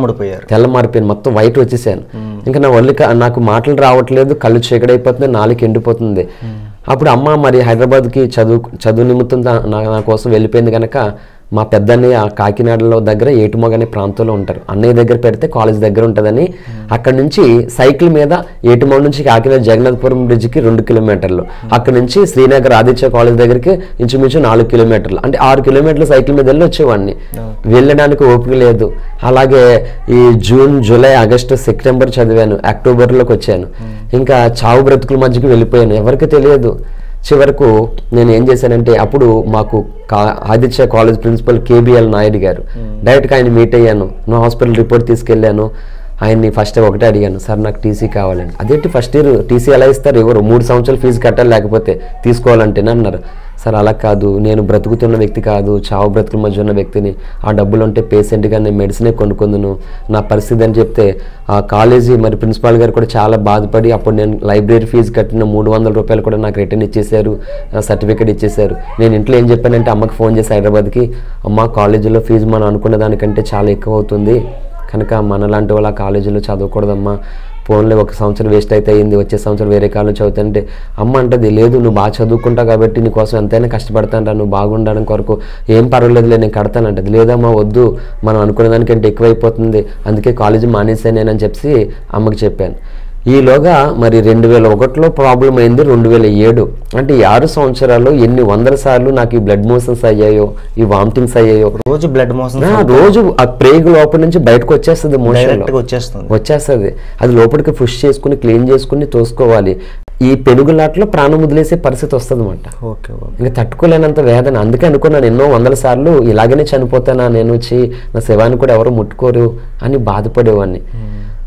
మారిపోయాను, మొత్తం వైట్ వచ్చేసాను. ఇంకా నా ఒళ్ళు నాకు మాటలు రావట్లేదు, కళ్ళు చీకడైపోతుంది, నాలుగు ఎండిపోతుంది. అప్పుడు అమ్మ మరి హైదరాబాద్కి చదువు నిమిత్తం నా కోసం వెళ్ళిపోయింది కనుక మా పెద్దన్నయ్య కాకినాడలో దగ్గర ఏటుమొగ అనే ప్రాంతంలో ఉంటారు, అన్నయ్య దగ్గర పెడితే కాలేజ్ దగ్గర ఉంటుందని అక్కడ నుంచి సైకిల్ మీద ఏటుమొగ నుంచి కాకినాడ జగన్నాథపురం బ్రిడ్జ్కి 2 కిలోమీటర్లు, అక్కడ నుంచి శ్రీనగర్ ఆదిత్య కాలేజ్ దగ్గరికి ఇంచుమించు 4 కిలోమీటర్లు, అంటే 6 కిలోమీటర్లు సైకిల్ మీద వెళ్ళి వచ్చేవాడిని. వెళ్ళడానికి ఓపిక లేదు. అలాగే ఈ జూన్, జూలై, ఆగస్టు, సెప్టెంబర్ చదివాను, అక్టోబర్లోకి వచ్చాను. ఇంకా చావు బ్రతుకుల మధ్యకి వెళ్ళిపోయాను, ఎవరికి తెలియదు. చివరకు నేను ఏం చేశానంటే అప్పుడు మాకు Aditya college principal KBL Naidu గారు, డైరెక్ట్గా ఆయన మీట్ అయ్యాను. నా హాస్పిటల్ రిపోర్ట్ తీసుకెళ్ళాను. ఆయన్ని ఫస్ట్ ఒకటే అడిగాను, సార్ నాకు టీసీ కావాలని. అదేంటి ఫస్ట్ ఇయర్ టీసీ ఎలా ఇస్తారు, ఎవరు 3 సంవత్సరాలు ఫీజు కట్టాలి లేకపోతే తీసుకోవాలంటేనే అన్నారు. సార్ అలా కాదు, నేను బ్రతుకుతున్న వ్యక్తి కాదు, చావు బ్రతుకుల మధ్య ఉన్న వ్యక్తిని, ఆ డబ్బులు ఉంటే పేషెంట్గా నేను మెడిసినే కొనుక్కుందును, నా పరిస్థితి అని చెప్తే ఆ కాలేజీ మరి ప్రిన్సిపాల్ గారు కూడా చాలా బాధపడి అప్పుడు నేను లైబ్రరీ ఫీజు కట్టిన 300 రూపాయలు కూడా నాకు రిటర్న్ ఇచ్చేశారు, సర్టిఫికేట్ ఇచ్చేశారు. నేను ఇంట్లో ఏం చెప్పానంటే అమ్మకి ఫోన్ చేసి హైదరాబాద్కి, అమ్మ కాలేజీలో ఫీజు మనం అనుకున్న దానికంటే చాలా ఎక్కువ అవుతుంది కనుక మనలాంటి వాళ్ళు ఆ కాలేజీలో చదవకూడదమ్మా, ఫోన్లో 1 సంవత్సరం వేస్ట్ అయితే అయింది, వచ్చే సంవత్సరం వేరే కాలేజ్ చదువుతుంటే అమ్మ అంటది, లేదు నువ్వు బాగా చదువుకుంటావు కాబట్టి నీకోసం ఎంతైనా కష్టపడతాను, నువ్వు బాగుండడం కొరకు ఏం పర్వాలేదులే నేను కడతానంటది. లేదమ్మా వద్దు, మనం అనుకునే దానికంటే ఎక్కువైపోతుంది, అందుకే కాలేజీ మానేసాను నేనని చెప్పి అమ్మకి చెప్పాను. ఈలోగా మరి 2001లో ప్రాబ్లం అయింది, 2007 అంటే 6 సంవత్సరాలు ఎన్ని వందల సార్లు నాకు ఈ బ్లడ్ మోషన్స్ అయ్యాయో, ఈ వామిటింగ్స్ అయ్యాయో. రోజు బ్లడ్ మోషన్, రోజు ఆ ప్రేగు లోపల నుంచి బయటకు వచ్చేస్తుంది, మోషన్ వచ్చేస్తుంది. అది లోపలికి పుష్ చేసుకుని క్లీన్ చేసుకుని తోసుకోవాలి. ఈ పెనుగులాట్లో ప్రాణం వదిలేసే పరిస్థితి వస్తుంది అన్నమాట. ఇంకా తట్టుకోలేనంత వేదన. అందుకే అనుకున్నాను ఎన్నో వందల సార్లు ఇలాగనే చనిపోతానా నేను, వచ్చి నా శవాన్ని కూడా ఎవరు ముట్టుకోరు అని బాధపడేవాడిని.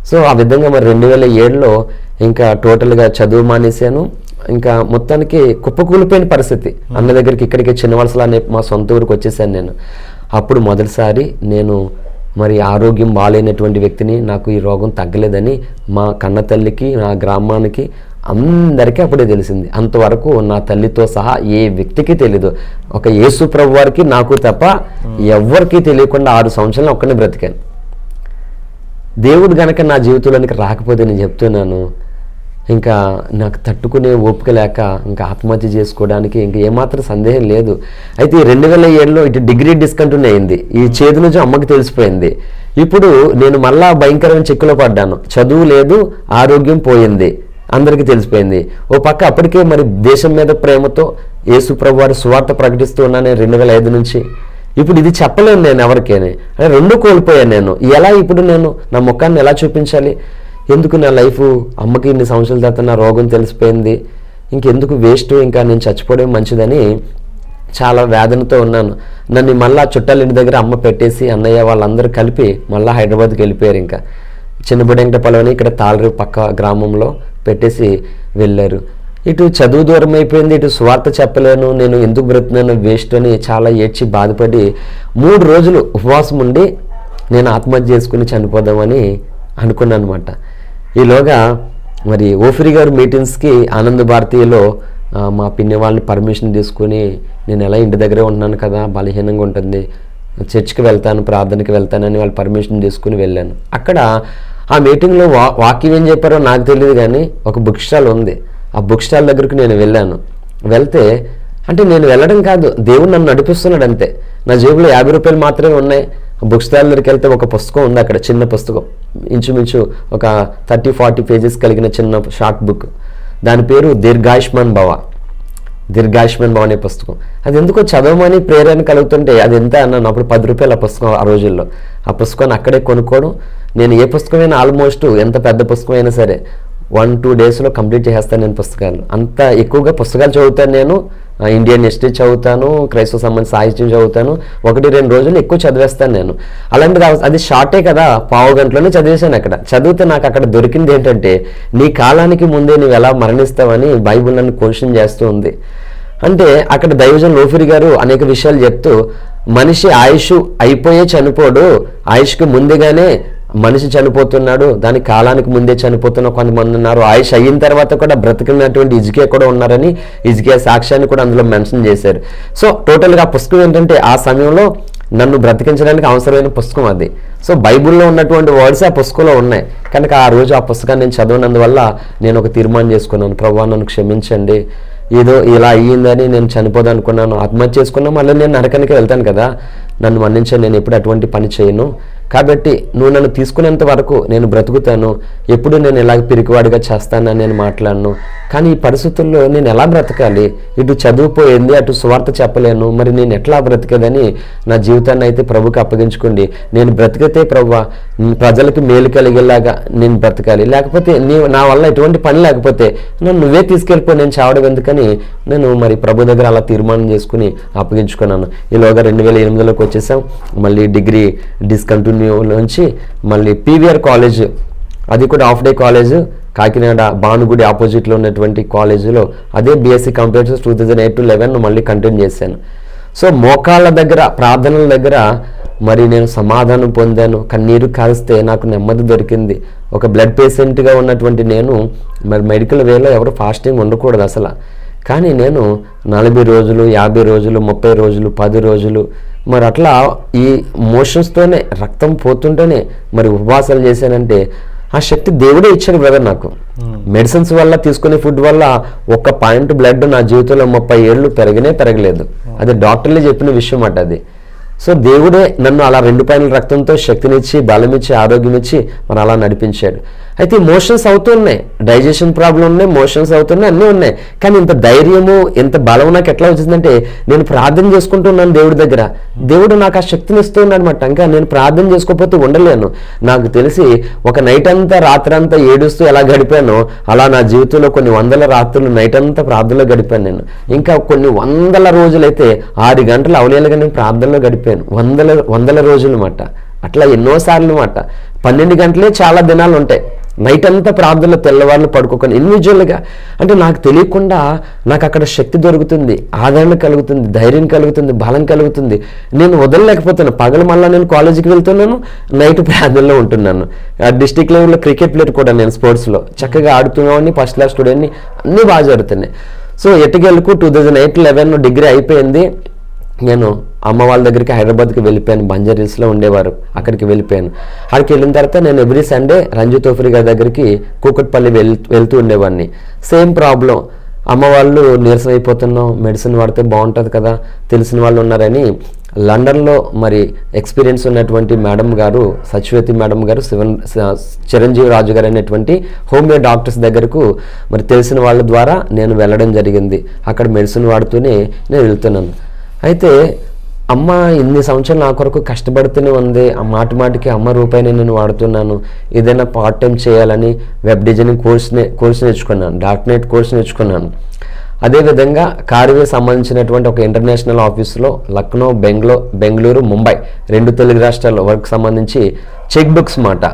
సో ఆ విధంగా మరి 2007లో ఇంకా టోటల్గా చదువు మానేశాను. ఇంకా మొత్తానికి కుప్పకూలిపోయిన పరిస్థితి. అన్న దగ్గరికి ఇక్కడికి చిన్నవలసలు అనే మా సొంత ఊరికి వచ్చేసాను నేను. అప్పుడు మొదటిసారి నేను మరి ఆరోగ్యం బాగాలేనటువంటి వ్యక్తిని, నాకు ఈ రోగం తగ్గలేదని మా కన్న తల్లికి, నా గ్రామానికి అందరికీ అప్పుడే తెలిసింది. అంతవరకు నా తల్లితో సహా ఏ వ్యక్తికి తెలీదు. ఒక యేసు ప్రభు వారికి నాకు తప్ప ఎవ్వరికీ తెలియకుండా 6 సంవత్సరాలు ఒక్కనే బ్రతికాను. దేవుడు గనక నా జీవితంలోనికి రాకపోతే నేను చెప్తున్నాను, ఇంకా నాకు తట్టుకునే ఓపిక లేక ఇంకా ఆత్మహత్య చేసుకోవడానికి ఇంకా ఏమాత్రం సందేహం లేదు. అయితే 2007లో ఇటు డిగ్రీ డిస్కంటిన్యూ అయింది. ఈ చేతి నుంచి అమ్మకి తెలిసిపోయింది. ఇప్పుడు నేను మళ్ళా భయంకరమైన చిక్కులో పడ్డాను. చదువు లేదు, ఆరోగ్యం పోయింది, అందరికీ తెలిసిపోయింది. ఓ పక్క అప్పటికే మరి దేశం మీద ప్రేమతో యేసు ప్రభు వారి సువార్త ప్రకటిస్తూ ఉన్నాను 2005 నుంచి. ఇప్పుడు ఇది చెప్పలేను నేను ఎవరికేనే, అంటే 2 కోల్పోయాను నేను. ఎలా ఇప్పుడు నేను నా ముఖాన్ని ఎలా చూపించాలి? ఎందుకు నా లైఫ్, అమ్మకి ఇన్ని సంవత్సరాల తర్వాత నా రోగం తెలిసిపోయింది, ఇంకెందుకు వేస్ట్, ఇంకా నేను చచ్చిపోవడం మంచిదని చాలా వేదనతో ఉన్నాను. నన్ను మళ్ళీ చుట్టాల ఇంటి దగ్గర అమ్మ పెట్టేసి అన్నయ్య వాళ్ళందరూ కలిపి మళ్ళీ హైదరాబాద్కి వెళ్ళిపోయారు. ఇంకా చిన్నబుడెంకటపాలెం అని ఇక్కడ తాళరు పక్క గ్రామంలో పెట్టేసి వెళ్ళారు. ఇటు చదువు దూరం అయిపోయింది, ఇటు స్వార్థ చెప్పలేను, నేను ఎందుకు బ్రతున్నాను, వేస్ట్ అని చాలా ఏడ్చి బాధపడి 3 రోజులు ఉపవాసం ఉండి నేను ఆత్మహత్య చేసుకుని చనిపోదామని అనుకున్నాను అనమాట. ఈలోగా మరి ఓఫిరి గారు మీటింగ్స్కి ఆనంద భారతీయలో మా పిన్ని వాళ్ళని పర్మిషన్ తీసుకుని, నేను ఎలా ఇంటి దగ్గరే ఉంటున్నాను కదా, బలహీనంగా ఉంటుంది, చర్చ్కి వెళ్తాను, ప్రార్థనకి వెళ్తానని వాళ్ళు పర్మిషన్ తీసుకుని వెళ్ళాను. అక్కడ ఆ మీటింగ్లో వాక్యం ఏం చెప్పారో నాకు తెలియదు, కానీ ఒక బుక్ స్టాల్ ఉంది. ఆ బుక్ స్టాల్ దగ్గరికి నేను వెళ్ళాను. వెళ్తే అంటే నేను వెళ్ళడం కాదు, దేవుడు నన్ను నడిపిస్తున్నాడు అంతే. నా జేబులో 50 రూపాయలు మాత్రమే ఉన్నాయి. బుక్ స్టాల్ దగ్గరికి వెళ్తే ఒక పుస్తకం ఉంది అక్కడ, చిన్న పుస్తకం, ఇంచుమించు ఒక 30-40 పేజెస్ కలిగిన చిన్న షార్ట్ బుక్. దాని పేరు దీర్ఘాయుష్మాన్ భవ అనే పుస్తకం. అది ఎందుకో చదవమని ప్రేరణ కలుగుతుంటే అది ఎంత అన్నాను. అప్పుడు 10 రూపాయలు ఆ పుస్తకం ఆ రోజుల్లో. ఆ పుస్తకాన్ని అక్కడే కొనుక్కోవడం. నేను ఏ పుస్తకమైనా ఆల్మోస్ట్ ఎంత పెద్ద పుస్తకమైనా సరే 1-2 డేస్లో కంప్లీట్ చేసేస్తాను నేను పుస్తకాలు. అంత ఎక్కువగా పుస్తకాలు చదువుతాను నేను. ఇండియన్ హిస్టరీ చదువుతాను, క్రైస్తవ సంబంధించిన సాహిత్యం చదువుతాను. 1-2 రోజులు ఎక్కువ చదివేస్తాను నేను. అలాంటిది అది షార్టే కదా, పావు గంటలోనే చదివేశాను. అక్కడ చదివితే నాకు అక్కడ దొరికింది ఏంటంటే, నీ కాలానికి ముందే నువ్వు ఎలా మరణిస్తావని బైబిల్ నన్ను క్వశ్చన్ చేస్తూ ఉంది. అంటే అక్కడ దైవజన్ లోఫిరి గారు అనేక విషయాలు చెప్తూ, మనిషి ఆయుష్ అయిపోయే చనిపోడు, ఆయుష్కి ముందుగానే మనిషి చనిపోతున్నాడు, దాని కాలానికి ముందే చనిపోతున్న కొంతమంది ఉన్నారు, ఆయుష్ అయిన తర్వాత కూడా బ్రతికినటువంటి హిజ్కియా కూడా ఉన్నారని హిజ్కియా సాక్ష్యాన్ని కూడా అందులో మెన్షన్ చేశారు. సో టోటల్గా ఆ పుస్తకం ఏంటంటే ఆ సమయంలో నన్ను బ్రతికించడానికి అవసరమైన పుస్తకం అది. సో బైబిల్లో ఉన్నటువంటి వర్డ్స్ ఆ పుస్తకంలో ఉన్నాయి కనుక ఆ రోజు ఆ పుస్తకాన్ని నేను చదవనందువల్ల నేను ఒక తీర్మానం చేసుకున్నాను, ప్రభువా నన్ను క్షమించండి, ఏదో ఇలా అయ్యిందని నేను చనిపోదాం అనుకున్నాను, ఆత్మహత్య చేసుకున్నా మళ్ళీ నేను నరకానికి వెళ్తాను కదా, నన్ను మన్నించండి, నేను ఎప్పుడు అటువంటి పని చేయను, కాబట్టి నువ్వు నన్ను తీసుకునేంత వరకు నేను బ్రతుకుతాను, ఎప్పుడు నేను ఇలాగ పిరికివాడిగా చేస్తానని నేను మాట్లాడను. కానీ ఈ పరిస్థితుల్లో నేను ఎలా బ్రతకాలి, ఇటు చదువుపోయింది అటు సువార్త చెప్పలేను, మరి నేను ఎట్లా బ్రతికేదని నా జీవితాన్ని అయితే ప్రభుకి అప్పగించుకోండి. నేను బ్రతికితే ప్రభువా ప్రజలకు మేలు కలిగేలాగా నేను బ్రతకాలి, లేకపోతే నా వల్ల ఎటువంటి పని లేకపోతే నన్ను నువ్వే తీసుకెళ్ళిపో, నేను చావడం ఎందుకని నేను మరి ప్రభు దగ్గర అలా తీర్మానం చేసుకుని అప్పగించుకున్నాను. ఈలోగా 2008లోకి వచ్చేసాం. మళ్ళీ డిగ్రీ డిస్కంటిన్యూలోంచి మళ్ళీ పీవీఆర్ కాలేజ్, అది కూడా half day college, Kakinada Bhanugudi ఆపోజిట్లో ఉన్నటువంటి కాలేజీలో అదే బీఎస్సీ కంప్యూటర్స్ 2008 to 11 మళ్ళీ కంటిన్యూ చేశాను. సో మోకాళ్ళ దగ్గర ప్రార్థనల దగ్గర మరి నేను సమాధానం పొందాను, కన్నీరు కారిస్తే నాకు నెమ్మది దొరికింది. ఒక బ్లడ్ పేషెంట్గా ఉన్నటువంటి నేను మరి మెడికల్ వేలో ఎవరు ఫాస్టింగ్ ఉండకూడదు అసలు, కానీ నేను 40 రోజులు 50 రోజులు 30 రోజులు 10 రోజులు మరి అట్లా ఈ మోషన్స్తోనే రక్తం పోతుంటేనే మరి ఉపవాసాలు చేశానంటే ఆ శక్తి దేవుడే ఇచ్చాడు బ్రదర్ నాకు. మెడిసిన్స్ వల్ల తీసుకునే ఫుడ్ వల్ల 1 పాయింట్ బ్లడ్ నా జీవితంలో 30 ఏళ్ళు పెరగలేదు. అది డాక్టర్లే చెప్పిన విషయం అట అది. సో దేవుడే నన్ను అలా 2 పాయింట్ల రక్తంతో శక్తినిచ్చి బలమిచ్చి ఆరోగ్యం ఇచ్చి మరి అలా నడిపించాడు. అయితే మోషన్స్ అవుతున్నాయి, డైజెషన్ ప్రాబ్లం ఉన్నాయి, మోషన్స్ అవుతున్నాయి, అన్నీ ఉన్నాయి, కానీ ఇంత ధైర్యము ఇంత బలం నాకు ఎట్లా వచ్చిందంటే నేను ప్రార్థన చేసుకుంటున్నాను దేవుడి దగ్గర, దేవుడు నాకు ఆ శక్తిని ఇస్తున్నాడు అనమాట. ఇంకా నేను ప్రార్థన చేసుకోకపోతే ఉండలేను. నాకు తెలిసి ఒక నైట్ అంతా రాత్రంతా ఏడుస్తూ ఎలా గడిపానో అలా నా జీవితంలో కొన్ని 100 రాత్రులు నైట్ అంతా ప్రార్థనలో గడిపాను నేను. ఇంకా కొన్ని 100 రోజులైతే 6 గంటలు అవలేలుగా నేను ప్రార్థనలో గడిపాను. 100 రోజులు మాట, అట్లా ఎన్నోసార్లు మాట. 12 గంటలే చాలా దినాలు ఉంటాయి. నైట్ అంతా ప్రార్థనలో తెల్లవాళ్ళు పడుకోకుండా ఇండివిజువల్గా, అంటే నాకు తెలియకుండా నాకు అక్కడ శక్తి దొరుకుతుంది, ఆదరణ కలుగుతుంది, ధైర్యం కలుగుతుంది, బలం కలుగుతుంది. నేను వదలలేకపోతున్నాను. పగలు మళ్ళీ నేను కాలేజీకి వెళ్తున్నాను, నైట్ ప్రార్థనలో ఉంటున్నాను. డిస్ట్రిక్ట్ లెవెల్లో క్రికెట్ ప్లేయర్ కూడా నేను స్పోర్ట్స్లో చక్కగా ఆడుతున్నామని, ఫస్ట్ క్లాస్ స్టూడెంట్ని, అన్నీ బాగా జరుగుతున్నాయి. సో ఎటుకెళ్ళకు 2008-11 డిగ్రీ అయిపోయింది. నేను అమ్మ వాళ్ళ దగ్గరికి హైదరాబాద్కి వెళ్ళిపోయాను. బంజారీస్లో ఉండేవారు, అక్కడికి వెళ్ళిపోయాను. అక్కడికి వెళ్ళిన తర్వాత నేను ఎవ్రీ సండే రంజు తోఫరి గారి దగ్గరికి కూకట్పల్లి వెళ్తూ ఉండేవాడిని. సేమ్ ప్రాబ్లం, అమ్మ వాళ్ళు నీరసం అయిపోతున్నాం, మెడిసిన్ వాడితే బాగుంటుంది కదా, తెలిసిన వాళ్ళు ఉన్నారని లండన్లో మరి ఎక్స్పీరియన్స్ ఉన్నటువంటి మేడం గారు, సచివేతి మేడం గారు, చిరంజీవి రాజు గారు అనేటువంటి హోమియో డాక్టర్స్ దగ్గరకు మరి తెలిసిన వాళ్ళ ద్వారా నేను వెళ్ళడం జరిగింది. అక్కడ మెడిసిన్ వాడుతూనే నేను వెళ్తున్నాను. అయితే అమ్మ ఇన్ని సంవత్సరాలు నా కొరకు కష్టపడుతూనే ఉంది, ఆ మాటికి అమ్మ రూపాయిని నేను వాడుతున్నాను. ఏదైనా పార్ట్ టైం చేయాలని వెబ్ డిజైనింగ్ కోర్స్ నేర్చుకున్నాను, డాక్టరేట్ కోర్స్ నేర్చుకున్నాను. అదేవిధంగా కార్వే సంబంధించినటువంటి ఒక ఇంటర్నేషనల్ ఆఫీసులో లక్నో, బెంగళూరు, ముంబై 2 తెలుగు రాష్ట్రాల్లో వర్క్ సంబంధించి చెక్ బుక్స్ మాట,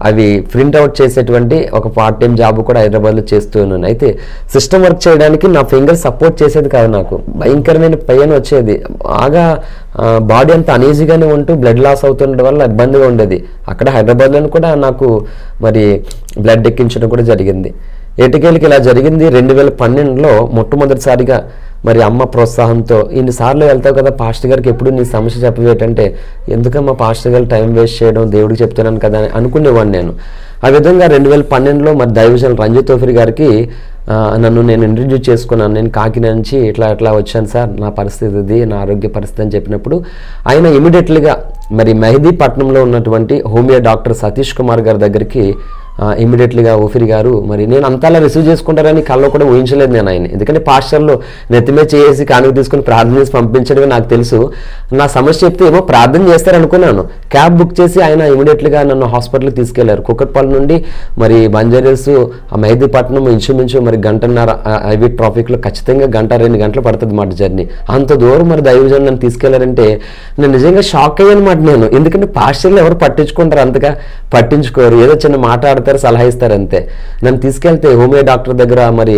అవి ప్రింట్అవుట్ చేసేటువంటి ఒక పార్ట్ టైం జాబ్ కూడా హైదరాబాద్లో చేస్తూ ఉన్నాను. అయితే సిస్టమ్ వర్క్ చేయడానికి నా ఫింగర్ సపోర్ట్ చేసేది కాదు, నాకు భయంకరమైన పెయిన్ వచ్చేది, బాగా బాడీ అంతా అనీజీగానే ఉంటూ బ్లడ్ లాస్ అవుతుండడం వల్ల ఇబ్బందిగా ఉండేది. అక్కడ హైదరాబాద్లో కూడా నాకు మరి బ్లడ్ ఎక్కించడం కూడా జరిగింది. ఎటుకేళ్ళకి ఇలా జరిగింది. 2012లో మొట్టమొదటిసారిగా మరి అమ్మ ప్రోత్సాహంతో, ఇన్నిసార్లు వెళ్తావు కదా పాస్టర్ గారికి, ఎప్పుడు నీ సమస్య చెప్పవేటంటే, ఎందుకమ్మా పాస్టర్ గారు టైం వేస్ట్ చేయడం, దేవుడికి చెప్తున్నాను కదా అని అనుకునేవాడిని నేను. ఆ విధంగా 2012లో మరి దైవజనులు రంజు తోఫరి గారికి నన్ను నేను ఇంట్రడ్యూస్ చేసుకున్నాను. నేను కాకినాడ నుంచి ఇట్లా వచ్చాను సార్, నా పరిస్థితి ఇది, నా ఆరోగ్య పరిస్థితి అని చెప్పినప్పుడు ఆయన ఇమీడియట్లీగా మరి మెహదీపట్నంలో ఉన్నటువంటి హోమియో డాక్టర్ సతీష్ కుమార్ గారి దగ్గరికి ఇమీడియట్లీగా ఓఫిరి గారు, మరి నేను అంతలా రిసీవ్ చేసుకుంటారని కల్లో కూడా ఊహించలేదు నేను ఆయన. ఎందుకంటే పాస్టర్లో నెత్తిమే చేసి కానుక తీసుకుని ప్రార్థన చేసి పంపించడమే నాకు తెలుసు. నా సమస్య చెప్తే ఏమో ప్రార్థన చేస్తారనుకున్నాను. క్యాబ్ బుక్ చేసి ఆయన ఇమీడియట్లీగా నన్ను హాస్పిటల్కి తీసుకెళ్లారు. కుక్కట్పల్లి నుండి మరి బంజారీస్ మెహదీపట్నం ఇంచుమించు మరి 1.5 హైవే ట్రాఫిక్లో ఖచ్చితంగా 1-2 గంటలు పడుతుంది మాట జర్నీ. అంత దూరం మరి దైవజనులు నన్ను తీసుకెళ్లారంటే నేను నిజంగా షాక్ అయ్యానమాట నేను. ఎందుకంటే పాస్టర్లు ఎవరు పట్టించుకుంటారు, అంతగా పట్టించుకోరు, ఏదో చిన్న మాట్లాడతారు, సలహా ఇస్తారు అంతే. నన్ను తీసుకెళ్తే హోమియో డాక్టర్ దగ్గర మరి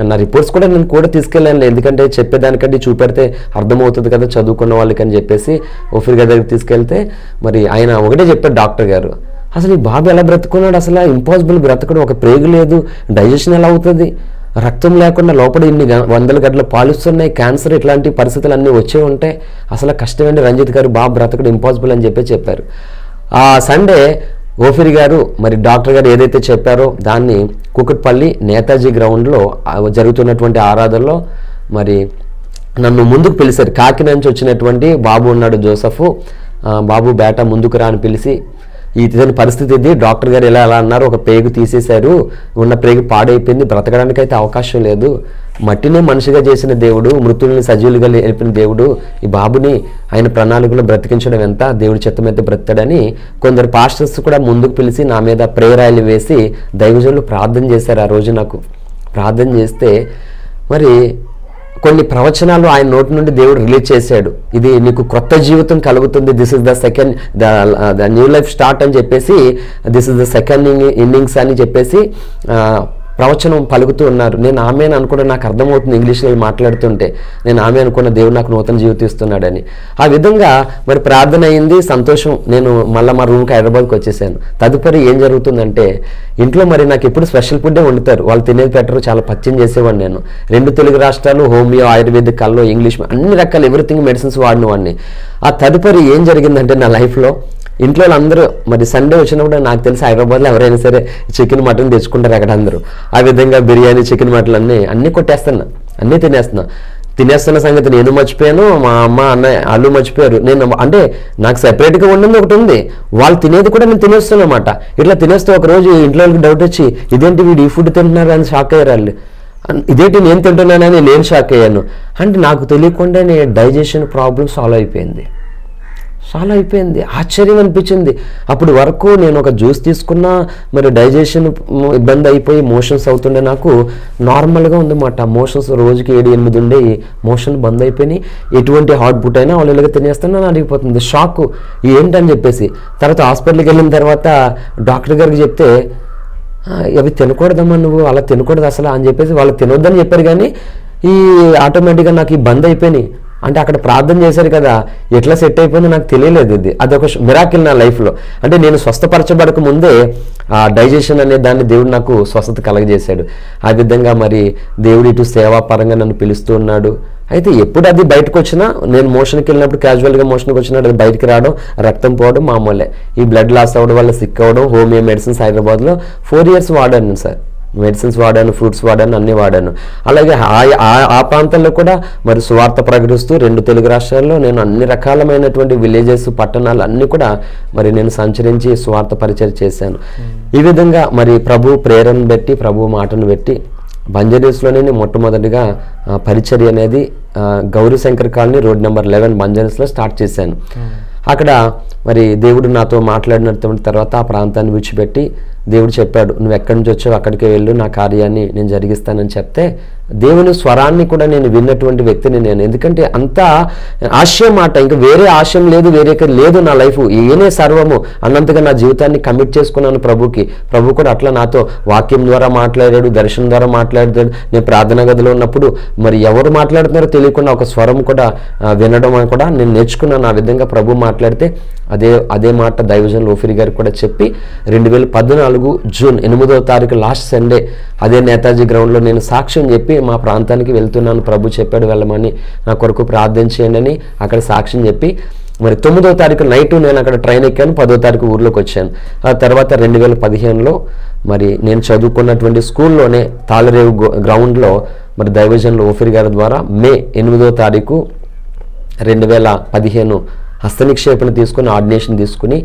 నా రిపోర్ట్స్ కూడా నేను కూడా తీసుకెళ్ళాను, ఎందుకంటే చెప్పేదానికంటే చూపెడితే అర్థమవుతుంది కదా చదువుకున్న వాళ్ళకి అని చెప్పేసి ఓఫిర్ గారి దగ్గరికి తీసుకెళ్తే మరి ఆయన ఒకటే చెప్పారు డాక్టర్ గారు, అసలు ఈ బాబు ఎలా బ్రతుకున్నాడు, అసలు ఇంపాసిబుల్ బ్రతకడం, ఒక ప్రేగు లేదు, డైజెషన్ ఎలా అవుతుంది, రక్తం లేకుండా లోపల ఇన్ని వందల గంటల పాలిస్తున్నాయి, క్యాన్సర్, ఇట్లాంటి పరిస్థితులు అన్నీ వచ్చే ఉంటాయి, అసలు కష్టమండి రంజిత్ గారు, బాబు బ్రతకడం ఇంపాసిబుల్ అని చెప్పారు. ఆ సండే ఓఫిరి గారు మరి డాక్టర్ గారు ఏదైతే చెప్పారో దాన్ని కూకట్పల్లి నేతాజీ గ్రౌండ్లో జరుగుతున్నటువంటి ఆరాధనలో మరి నన్ను ముందుకు పిలిచారు. కాకినాడ నుంచి వచ్చినటువంటి బాబు ఉన్నాడు జోసఫ్, బాబు బేట ముందుకు రా అని పిలిచి, ఇతని పరిస్థితి ఇది, డాక్టర్ గారు ఎలా అన్నారు, ఒక ప్రేగు తీసేశారు, ఉన్న ప్రేగు పాడైపోయింది, బ్రతకడానికి అయితే అవకాశం లేదు, మట్టినే మనిషిగా చేసిన దేవుడు, మృతుల్ని సజీవులుగా లేపిన దేవుడు, ఈ బాబుని ఆయన ప్రణాళికలో బ్రతికించడం ఎంత, దేవుడి చిత్తమైతే బ్రతాడని కొందరు పాస్టర్స్ కూడా ముందుకు పిలిచి నా మీద ప్రేరాయలు వేసి దైవజనులు ప్రార్థన చేశారు. ఆ రోజు నాకు ప్రార్థన చేస్తే మరి కొన్ని ప్రవచనాలు ఆయన నోటి నుండి దేవుడు రిలీజ్ చేశాడు. ఇది నీకు కొత్త జీవితం కలుగుతుంది, this is the second the new life start అని చెప్పేసి, this is the second innings అని చెప్పేసి ప్రవచనం పలుకుతూ ఉన్నారు. నేను ఆమె అనుకున్న, నాకు అర్థమవుతుంది ఇంగ్లీష్లో మాట్లాడుతుంటే, నేను ఆమె అనుకున్న దేవుడు నాకు నూతన జీవితం ఇస్తున్నాడని. ఆ విధంగా మరి ప్రార్థన అయింది, సంతోషం. నేను మళ్ళీ మా రూమ్కి హైదరాబాద్కి వచ్చేసాను. తదుపరి ఏం జరుగుతుందంటే ఇంట్లో మరి నాకు ఎప్పుడు స్పెషల్ ఫుడ్డే వండుతారు, వాళ్ళు తినేది పెట్టరు, చాలా పచ్చం చేసేవాడిని నేను. 2 తెలుగు రాష్ట్రాలు, హోమియో, ఆయుర్వేదిక్, కల్లో, ఇంగ్లీష్, అన్ని రకాల ఎవ్రీథింగ్ మెడిసిన్స్ వాడిన వాడిని. ఆ తదుపరి ఏం జరిగిందంటే నా లైఫ్లో ఇంట్లో అందరూ మరి సండే వచ్చినప్పుడు నాకు తెలిసి హైదరాబాద్లో ఎవరైనా సరే చికెన్ మటన్ తెచ్చుకుంటారు అక్కడ అందరూ. ఆ విధంగా బిర్యానీ, చికెన్ మటన్ అన్నీ కొట్టేస్తున్నా, అన్నీ తినేస్తున్న సంగతి నేను మర్చిపోయాను, మా అమ్మ అన్నయ్య వాళ్ళు మర్చిపోయారు. నేను అంటే నాకు సెపరేట్గా వండింది ఒకటి ఉంది, వాళ్ళు తినేది కూడా నేను తినేస్తున్నా అన్నమాట. ఇట్లా తినేస్తే ఒకరోజు ఇంట్లో వాళ్ళకి డౌట్ వచ్చి, ఇదేంటి వీడు ఈ ఫుడ్ తింటున్నారు అని షాక్ అయ్యారు వాళ్ళు. ఇదేంటి నేను తింటున్నానని నేను షాక్ అయ్యాను. అంటే నాకు తెలియకుండానే డైజెషన్ ప్రాబ్లం సాల్వ్ అయిపోయింది. ఆశ్చర్యం అనిపించింది. అప్పుడు వరకు నేను ఒక జ్యూస్ తీసుకున్నా మరి డైజెషన్ ఇబ్బంది అయిపోయి మోషన్స్ అవుతుండే, నాకు నార్మల్గా ఉందన్నమాట. మోషన్స్ రోజుకి 7-8 ఉండేవి, మోషన్ బంద్ అయిపోయినాయి. ఎటువంటి హాట్ ఫుడ్ అయినా వాళ్ళు ఇలాగ తినేస్తున్నా అడిగిపోతుంది. షాక్ ఏంటని చెప్పేసి తర్వాత హాస్పిటల్కి వెళ్ళిన తర్వాత డాక్టర్ గారికి చెప్తే, అవి తినకూడదమ్మా, నువ్వు అలా తినకూడదు అసలు అని చెప్పేసి వాళ్ళు తినొద్దని చెప్పారు. కానీ ఈ ఆటోమేటిక్గా నాకు ఈ బంద్ అయిపోయినాయి. అంటే అక్కడ ప్రార్థన చేశారు కదా, ఎట్లా సెట్ అయిపోయిందో నాకు తెలియలేదు. అదొక మిరాకిల్ నా లైఫ్లో. అంటే నేను స్వస్థపరచబడక ముందే ఆ డైజెషన్ అనే దాన్ని దేవుడు నాకు స్వస్థత కలగజేశాడు. ఆ విధంగా మరి దేవుడు ఇటు సేవాపరంగా నన్ను పిలుస్తూ ఉన్నాడు. అయితే ఎప్పుడు అది బయటకు వచ్చినా, నేను మోషన్కి వెళ్ళినప్పుడు క్యాజువల్గా మోషన్కి వచ్చినప్పుడు అది బయటకు రావడం, రక్తం పోవడం మామూలే. ఈ బ్లడ్ లాస్ అవ్వడం వల్ల సిక్ అవ్వడం, హోమియో మెడిసిన్స్ హైదరాబాద్లో 4 years వాడాను సార్. మెడిసిన్స్ వాడాను, ఫ్రూట్స్ వాడాను, అన్నీ వాడాను. అలాగే ఆ ప్రాంతంలో కూడా మరి సువార్త ప్రకటిస్తూ 2 తెలుగు రాష్ట్రాల్లో నేను అన్ని రకాలమైనటువంటి విలేజెస్, పట్టణాలు అన్నీ కూడా మరి నేను సంచరించి సువార్త పరిచయం చేశాను. ఈ విధంగా మరి ప్రభు ప్రేరణ బట్టి, ప్రభు మాటను బట్టి బంజారీస్లోనే మొట్టమొదటిగా పరిచర్య అనేది గౌరీశంకర్ కాలనీ, రోడ్ నెంబర్ 11 బంజారీస్లో స్టార్ట్ చేశాను. అక్కడ మరి దేవుడు నాతో మాట్లాడినటువంటి తర్వాత ఆ ప్రాంతాన్ని విడిచిపెట్టి దేవుడు చెప్పాడు, నువ్వు ఎక్కడి నుంచి వచ్చావు అక్కడికి వెళ్ళు, నా కార్యాన్ని నేను జరిగిస్తానని చెప్తే దేవుని స్వరాన్ని కూడా నేను విన్నటువంటి వ్యక్తిని నేను. ఎందుకంటే అంత ఆశయం మాట, ఇంకా వేరే ఆశయం లేదు, వేరే లేదు నా లైఫ్, ఏనే సర్వము అన్నంతగా నా జీవితాన్ని కమిట్ చేసుకున్నాను ప్రభుకి. ప్రభు కూడా అట్లా నాతో వాక్యం ద్వారా మాట్లాడాడు, దర్శనం ద్వారా మాట్లాడాడు. నేను ప్రార్థనా గదిలో ఉన్నప్పుడు మరి ఎవరు మాట్లాడుతున్నారో తెలియకుండా ఒక స్వరం కూడా వినడం కూడా నేను నేర్చుకున్నాను. ఆ విధంగా ప్రభు మాట్లాడితే అదే మాట దైవజనులు ఓఫిరి గారికి కూడా చెప్పి 2014 జూన్ 8వ తారీఖు లాస్ట్ సండే అదే నేతాజీ గ్రౌండ్లో నేను సాక్ష్యం చెప్పి మా ప్రాంతానికి వెళ్తున్నాను, ప్రభు చెప్పాడు వెళ్ళమని, నా కొరకు ప్రార్థన చేయండి అని అక్కడ సాక్ష్యం చెప్పి మరి 9వ తారీఖు నైట్ నేను అక్కడ ట్రైన్ ఎక్కాను, 10వ తారీఖు ఊర్లోకి వచ్చాను. ఆ తర్వాత 2015లో మరి నేను చదువుకున్నటువంటి స్కూల్లోనే తాళరేవు గ్రౌండ్లో మరి దైవజనులు ఓఫిరి గారి ద్వారా మే 8వ తారీఖు 2015 హస్తనిక్షేపణ తీసుకుని ఆర్డినేషన్ తీసుకుని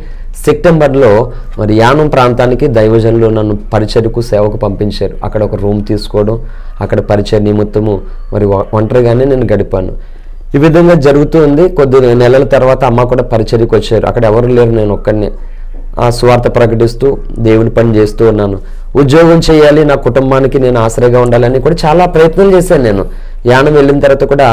సెప్టెంబర్లో మరి యానం ప్రాంతానికి దైవజనులు నన్ను పరిచర్యకు సేవకు పంపించారు. అక్కడ ఒక రూమ్ తీసుకోవడం, అక్కడ పరిచర్య నిమిత్తము మరి ఒంటరిగానే నేను గడిపాను. ఈ విధంగా జరుగుతూ ఉంది. కొద్ది నెలల తర్వాత అమ్మ కూడా పరిచర్యకు వచ్చారు. అక్కడ ఎవరు లేరు, నేను ఒక్కడినే ఆ స్వార్థ ప్రకటిస్తూ దేవుని పని చేస్తూ ఉన్నాను. ఉద్యోగం చేయాలి, నా కుటుంబానికి నేను ఆశ్రయంగా ఉండాలని కూడా చాలా ప్రయత్నం చేశాను నేను. యానం వెళ్ళిన తర్వాత కూడా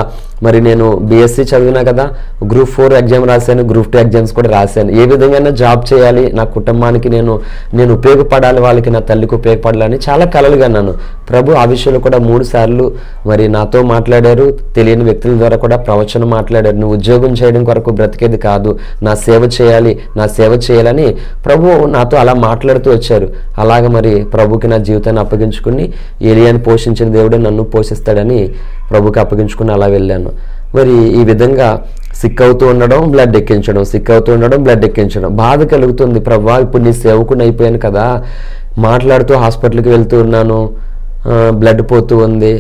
మరి నేను బీఎస్సీ చదివినా కదా, గ్రూప్ 4 ఎగ్జామ్ రాశాను, గ్రూప్ 2 ఎగ్జామ్స్ కూడా రాశాను. ఏ విధంగా జాబ్ చేయాలి, నా కుటుంబానికి నేను ఉపయోగపడాలి, వాళ్ళకి నా తల్లికి ఉపయోగపడాలని చాలా కలలుగా అన్నాను. ప్రభు ఆ విషయంలో కూడా 3 సార్లు మరి నాతో మాట్లాడారు. తెలియని వ్యక్తుల ద్వారా కూడా ప్రవచనం మాట్లాడారు. నువ్వు ఉద్యోగం చేయడం కొరకు బ్రతికేది కాదు, నా సేవ చేయాలని ప్రభు నాతో అలా మాట్లాడుతూ వచ్చారు. అలాగ మరి ప్రభుకి నా జీవితాన్ని అప్పగించుకుని ఏలియాని పోషించిన దేవుడే నన్ను పోషిస్తాడని ప్రభుకి అప్పగించుకుని అలా వెళ్ళాను. మరి ఈ విధంగా సిక్ అవుతూ ఉండడం, బ్లడ్ ఎక్కించడం బాధ కలుగుతుంది. ప్రభా ఇప్పుడు నీ సేవకుని అయిపోయాను కదా, మాట్లాడుతూ హాస్పిటల్కి వెళ్తూ ఉన్నాను, బ్లడ్ పోతూ ఉంది,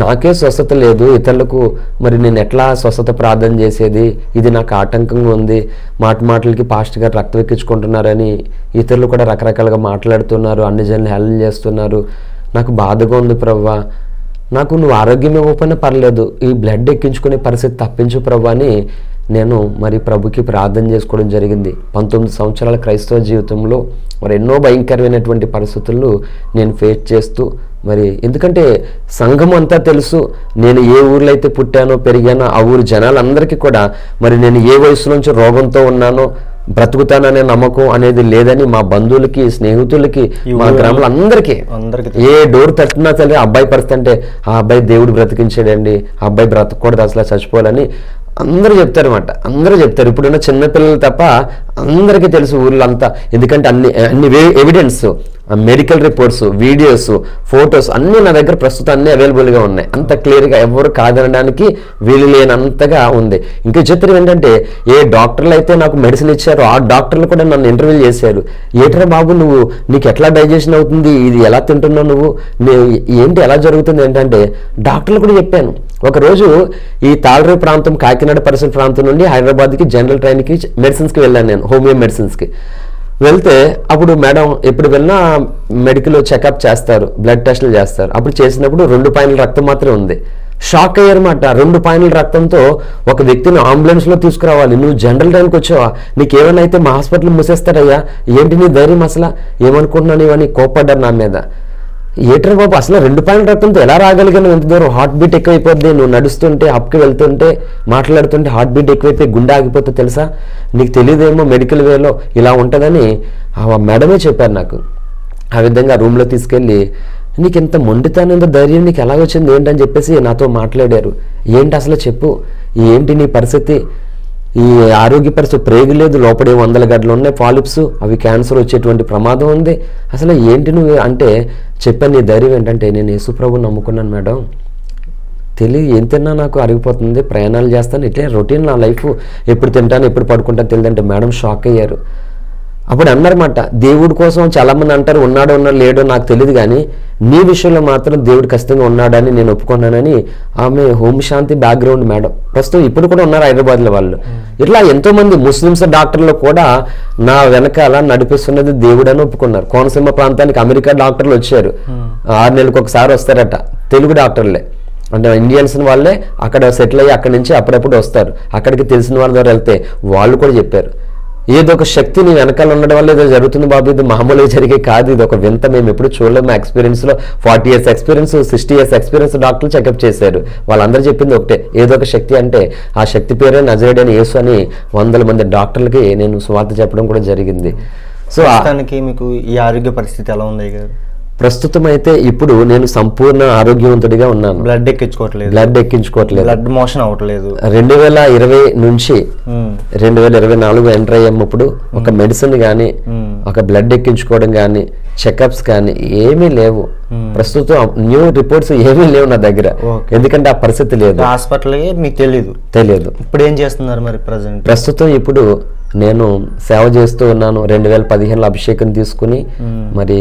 నాకే స్వస్థత లేదు, ఇతరులకు మరి నేను ఎట్లా స్వస్థత ప్రార్థన చేసేది, ఇది నాకు ఆటంకంగా ఉంది, మాటలకి పాస్టర్ గారు రక్తం ఎక్కించుకుంటున్నారని ఇతరులు కూడా రకరకాలుగా మాట్లాడుతున్నారు, అన్ని జనులు హేళన చేస్తున్నారు, నాకు బాధగా ఉంది ప్రభా, నాకు నువ్వు ఆరోగ్యం ఇవ్వకపోయినా పర్లేదు, ఈ బ్లడ్ ఎక్కించుకునే పరిస్థితి తప్పించు ప్రభా అని నేను మరి ప్రభుకి ప్రార్థన చేసుకోవడం జరిగింది. 19 సంవత్సరాల క్రైస్తవ జీవితంలో మరి ఎన్నో భయంకరమైనటువంటి పరిస్థితులను నేను ఫేస్ చేస్తూ, మరి ఎందుకంటే సంఘం అంతా తెలుసు, నేను ఏ ఊర్లో అయితే పుట్టానో పెరిగానో ఆ ఊరి జనాలందరికీ కూడా మరి నేను ఏ వయసు నుంచి రోగంతో ఉన్నానో, బ్రతుకుతాననే నమ్మకం అనేది లేదని మా బంధువులకి, స్నేహితులకి, మా గ్రామంలో అందరికీ ఏ డోర్ తట్టినా సరే అబ్బాయి పరిస్థితి అంటే ఆ అబ్బాయి దేవుడు బ్రతికించాడండి, ఆ అబ్బాయి బ్రతకూడదు, అసలు చచ్చిపోవాలని అందరూ చెప్తారు అన్నమాట. అందరూ చెప్తారు. ఇప్పుడున్న చిన్నపిల్లలు తప్ప అందరికీ తెలుసు ఊర్లో అంతా. ఎందుకంటే అన్ని evidence, medical reports, videos, photos అన్నీ నా దగ్గర ప్రస్తుతం అన్నీ అవైలబుల్గా ఉన్నాయి. అంత క్లియర్గా ఎవరు కాదనడానికి వీలు లేనంతగా ఉంది. ఇంకా చిత్రం ఏంటంటే ఏ డాక్టర్లు అయితే నాకు మెడిసిన్ ఇచ్చారో ఆ డాక్టర్లు కూడా నన్ను ఇంటర్వ్యూ చేశారు. ఏట్రా బాబు నీకు ఎట్లా డైజెషన్ అవుతుంది, ఇది ఎలా తింటున్నావు నువ్వు, ఏంటి ఎలా జరుగుతుంది ఏంటంటే డాక్టర్లు కూడా చెప్పాను. ఒకరోజు ఈ తాళరేవు ప్రాంతం, కాకినాడ పరిసర ప్రాంతం నుండి హైదరాబాద్కి జనరల్ ట్రైన్కి మెడిసిన్స్కి వెళ్ళాను నేను, హోమియో మెడిసిన్స్కి వెళ్తే అప్పుడు మేడం ఎప్పుడు వెళ్ళినా మెడికల్ చెకప్ చేస్తారు, బ్లడ్ టెస్టులు చేస్తారు. అప్పుడు చేసినప్పుడు 2 పాయింట్ల రక్తం మాత్రమే ఉంది. షాక్ అయ్యారన్నమాట. 2 పాయింట్ల రక్తంతో ఒక వ్యక్తిని అంబులెన్స్లో తీసుకురావాలి, నువ్వు జనరల్ ట్రైన్కి వచ్చావా, నీకేమైనా అయితే మా హాస్పిటల్ మూసేస్తారయ్యా, ఏంటి నీ ధైర్యం, అసలు ఏమనుకుంటున్నాను ఇవన్నీ కోప్పడ్డారు నా మీద. ఏటర్ బాబు అసలు 2 పాయింట్ల రక్తంతో ఎలా రాగలిగాను, ఎంత దూరం, హార్ట్ బీట్ ఎక్కువైపోద్ది, నువ్వు నడుస్తుంటే అప్కి వెళ్తుంటే మాట్లాడుతుంటే హార్ట్ బీట్ ఎక్కువైపోయి గుండె ఆగిపోతే తెలుసా, నీకు తెలియదేమో మెడికల్ వేలో ఇలా ఉంటుందని ఆ మేడమే చెప్పారు నాకు. ఆ విధంగా రూమ్లో తీసుకెళ్ళి నీకు ఎంత మొండితనం, ఎంత ధైర్యం నీకు ఎలా వచ్చింది ఏంటని చెప్పేసి నాతో మాట్లాడారు. ఏంటి అసలు చెప్పు, ఏంటి నీ పరిస్థితి, ఈ ఆరోగ్య పరిస్థితి, ప్రేగు లేదు, లోపడే 100 గడ్డలు ఉన్నాయి, పాలిప్స్, అవి క్యాన్సర్ వచ్చేటువంటి ప్రమాదం ఉంది, అసలు ఏంటి నువ్వు అంటే చెప్పాను. నీ ధైర్యం ఏంటంటే నేను యేసుప్రభుని నమ్ముకున్నాను మేడం, ఏం తిన్నా నాకు అరిగిపోతుంది, ప్రయాణాలు చేస్తాను, ఇట్లే రొటీన్ నా లైఫ్, ఎప్పుడు తింటాను ఎప్పుడు పడుకుంటాను తెలియదంటే మేడం షాక్ అయ్యారు. అప్పుడు అన్నారన్నమాట, దేవుడి కోసం చాలామంది అంటారు ఉన్నాడో లేడో నాకు తెలియదు, కానీ నీ విషయంలో మాత్రం దేవుడు ఖచ్చితంగా ఉన్నాడని నేను ఒప్పుకున్నానని. ఆమె హోమ్ శాంతి బ్యాక్గ్రౌండ్ మేడం, ప్రస్తుతం ఇప్పుడు కూడా ఉన్నారు హైదరాబాద్లో వాళ్ళు. ఇట్లా ఎంతోమంది ముస్లిమ్స్ డాక్టర్లు కూడా నా వెనకాల నడిపిస్తున్నది దేవుడు అని ఒప్పుకున్నారు. కోనసీమ ప్రాంతానికి అమెరికా డాక్టర్లు వచ్చారు, 6 నెలలకు ఒకసారి వస్తారట, తెలుగు డాక్టర్లే, అంటే ఇండియన్స్ వాళ్ళే అక్కడ సెటిల్ అయ్యి అక్కడి నుంచి అప్పుడప్పుడు వస్తారు. అక్కడికి తెలిసిన వాళ్ళ ద్వారా వెళ్తే వాళ్ళు కూడా చెప్పారు, ఏదో ఒక శక్తి నీ వెనకాల ఉండడం వల్ల ఏదో జరుగుతుంది బాబు, ఇది మామూలుగా జరిగే కాదు, ఇది ఒక వింత, మేము ఎప్పుడు చూడలేము. మా ఎక్స్పీరియన్స్లో 40 years ఎక్స్పీరియన్స్, 60 years ఎక్స్పీరియన్స్ డాక్టర్లు చెకప్ చేశారు. వాళ్ళందరూ చెప్పింది ఒకటే, ఏదో ఒక శక్తి, అంటే ఆ శక్తి పేరే నజరేయుడైన యేసు అని 100 మంది డాక్టర్లకి నేను సువార్త చెప్పడం కూడా జరిగింది. సో మీకు ఈ ఆరోగ్య పరిస్థితి ఎలా ఉంది గారు? ప్రస్తుతం అయితే ఇప్పుడు నేను సంపూర్ణ ఆరోగ్యవంతుడిగా ఉన్నాను. బ్లడ్ ఎక్కించుకోవట్లేదు, బ్లడ్ మోషన్ అవ్వట్లేదు. 2020 నుంచి 2024 ఎంటర్ అయ్యేటప్పుడు ఒక మెడిసిన్ కానీ, ఒక బ్లడ్ ఎక్కించుకోవడం కానీ, చెకప్స్ కానీ ఏమీ లేవు. ప్రస్తుతం న్యూ రిపోర్ట్స్ ఏమీ లేవు నా దగ్గర, ఎందుకంటే ఆ పరిస్థితి లేదు. హాస్పిటల్ మీకు తెలియదు. ఇప్పుడు ఏం చేస్తున్నారు మరి ప్రస్తుతం? ఇప్పుడు నేను సేవ చేస్తూ ఉన్నాను. 2015లో అభిషేకం తీసుకుని మరి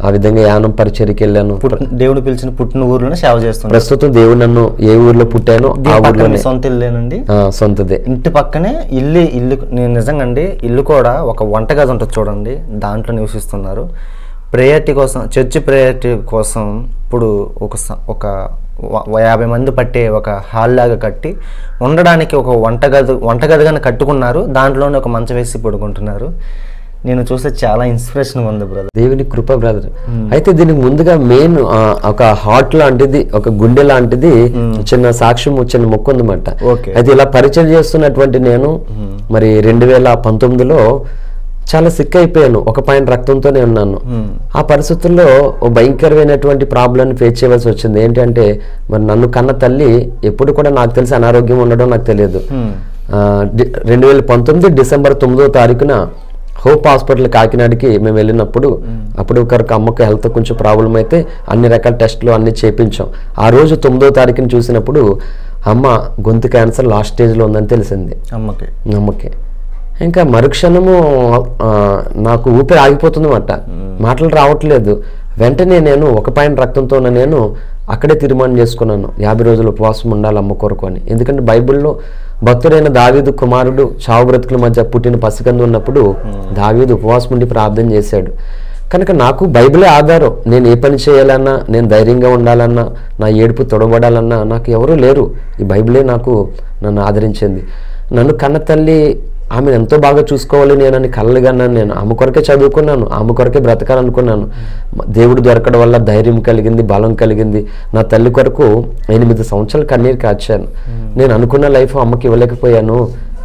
ఆ విధంగా యానం పరిచర్యకి వెళ్ళాను. దేవుడు పిలిచిన పుట్టిన ఊర్లోనే సేవ చేస్తాను. ప్రస్తుతం దేవుడు నన్ను ఏ ఊర్లో పుట్టానో ఆ ఊర్లోనే. సొంత ఇల్లేనండి? సొంతదే. ఇంటి పక్కనే ఇల్లు నేను నిజంగా అండి, ఇల్లు కూడా ఒక వంటగది ఉంటుంది చూడండి, దాంట్లో నివసిస్తున్నారు. ప్రేయర్టీ కోసం, చర్చ్ ప్రేయర్టీ కోసం ఇప్పుడు ఒక 50 మంది పట్టే ఒక హాల్ లాగా కట్టి ఉండడానికి ఒక వంటగదిగానే కట్టుకున్నారు. దాంట్లోనే ఒక మంచం వేసి పడుకుంటున్నారు. నేను చూస్తే చాలా ఇన్స్పిరేషన్ ఉంది బ్రదర్. దేవుని కృప బ్రదర్. అయితే దీనికి ముందుగా మెయిన్ ఒక హార్ట్ లాంటిది, ఒక గుండె లాంటిది చిన్న సాక్ష్యం, చిన్న మొక్కు ఉందన్నమాట. అయితే ఇలా పరిచయం చేస్తున్నటువంటి నేను మరి 2019లో చాలా సిక్ అయిపోయాను. 1 పాయింట్ రక్తంతోనే ఉన్నాను. ఆ పరిస్థితుల్లో భయంకరమైనటువంటి ప్రాబ్లం ఫేస్ చేయవలసి వచ్చింది. ఏంటంటే మరి నన్ను కన్న తల్లి ఎప్పుడు కూడా నాకు తెలిసి అనారోగ్యం ఉండడం నాకు తెలియదు. 2019 డిసెంబర్ 9వ తారీఖున హోప్ హాస్పిటల్ కాకినాడకి మేము వెళ్ళినప్పుడు అప్పుడు ఒకరికి అమ్మకి హెల్త్ కొంచెం ప్రాబ్లం అయితే అన్ని రకాల టెస్టులు అన్ని చేయించాం. ఆ రోజు 9వ తారీఖుని చూసినప్పుడు అమ్మ గొంతు క్యాన్సర్ లాస్ట్ స్టేజ్లో ఉందని తెలిసింది అమ్మకి. ఇంకా మరుక్షణము నాకు ఊపిరి ఆగిపోతుంది అన్నమాట, మాటలు రావట్లేదు. వెంటనే నేను 1 పాయింట్ రక్తంతో నేను అక్కడే తీర్మానం చేసుకున్నాను 50 రోజులు ఉపవాసం ఉండాలి అమ్మ కొరకు అని. ఎందుకంటే బైబిల్లో భక్తుడైన దావీదు కుమారుడు చావు బ్రతుకుల మధ్య పుట్టిన పసికందు ఉన్నప్పుడు దావీదు ఉపవాసం ఉండి ప్రార్థన చేశాడు. కనుక నాకు బైబిలే ఆధారం. నేను ఏ పని చేయాలన్నా, నేను ధైర్యంగా ఉండాలన్నా, నా ఏడుపు తొడబడాలన్నా నాకు ఎవరూ లేరు. ఈ బైబిలే నన్ను ఆదరించింది. నన్ను కన్న తల్లి ఆమెను ఎంతో బాగా చూసుకోవాలి నేనని కలలుగన్నాను. నేను ఆమె కొరకే చదువుకున్నాను, ఆమె కొరకే బ్రతకాలనుకున్నాను. దేవుడు దొరకడం వల్ల ధైర్యం కలిగింది, బలం కలిగింది. నా తల్లి కొరకు 8 సంవత్సరాలు కన్నీరు కార్చాను. నేను అనుకున్న లైఫ్ అమ్మకి ఇవ్వలేకపోయాను.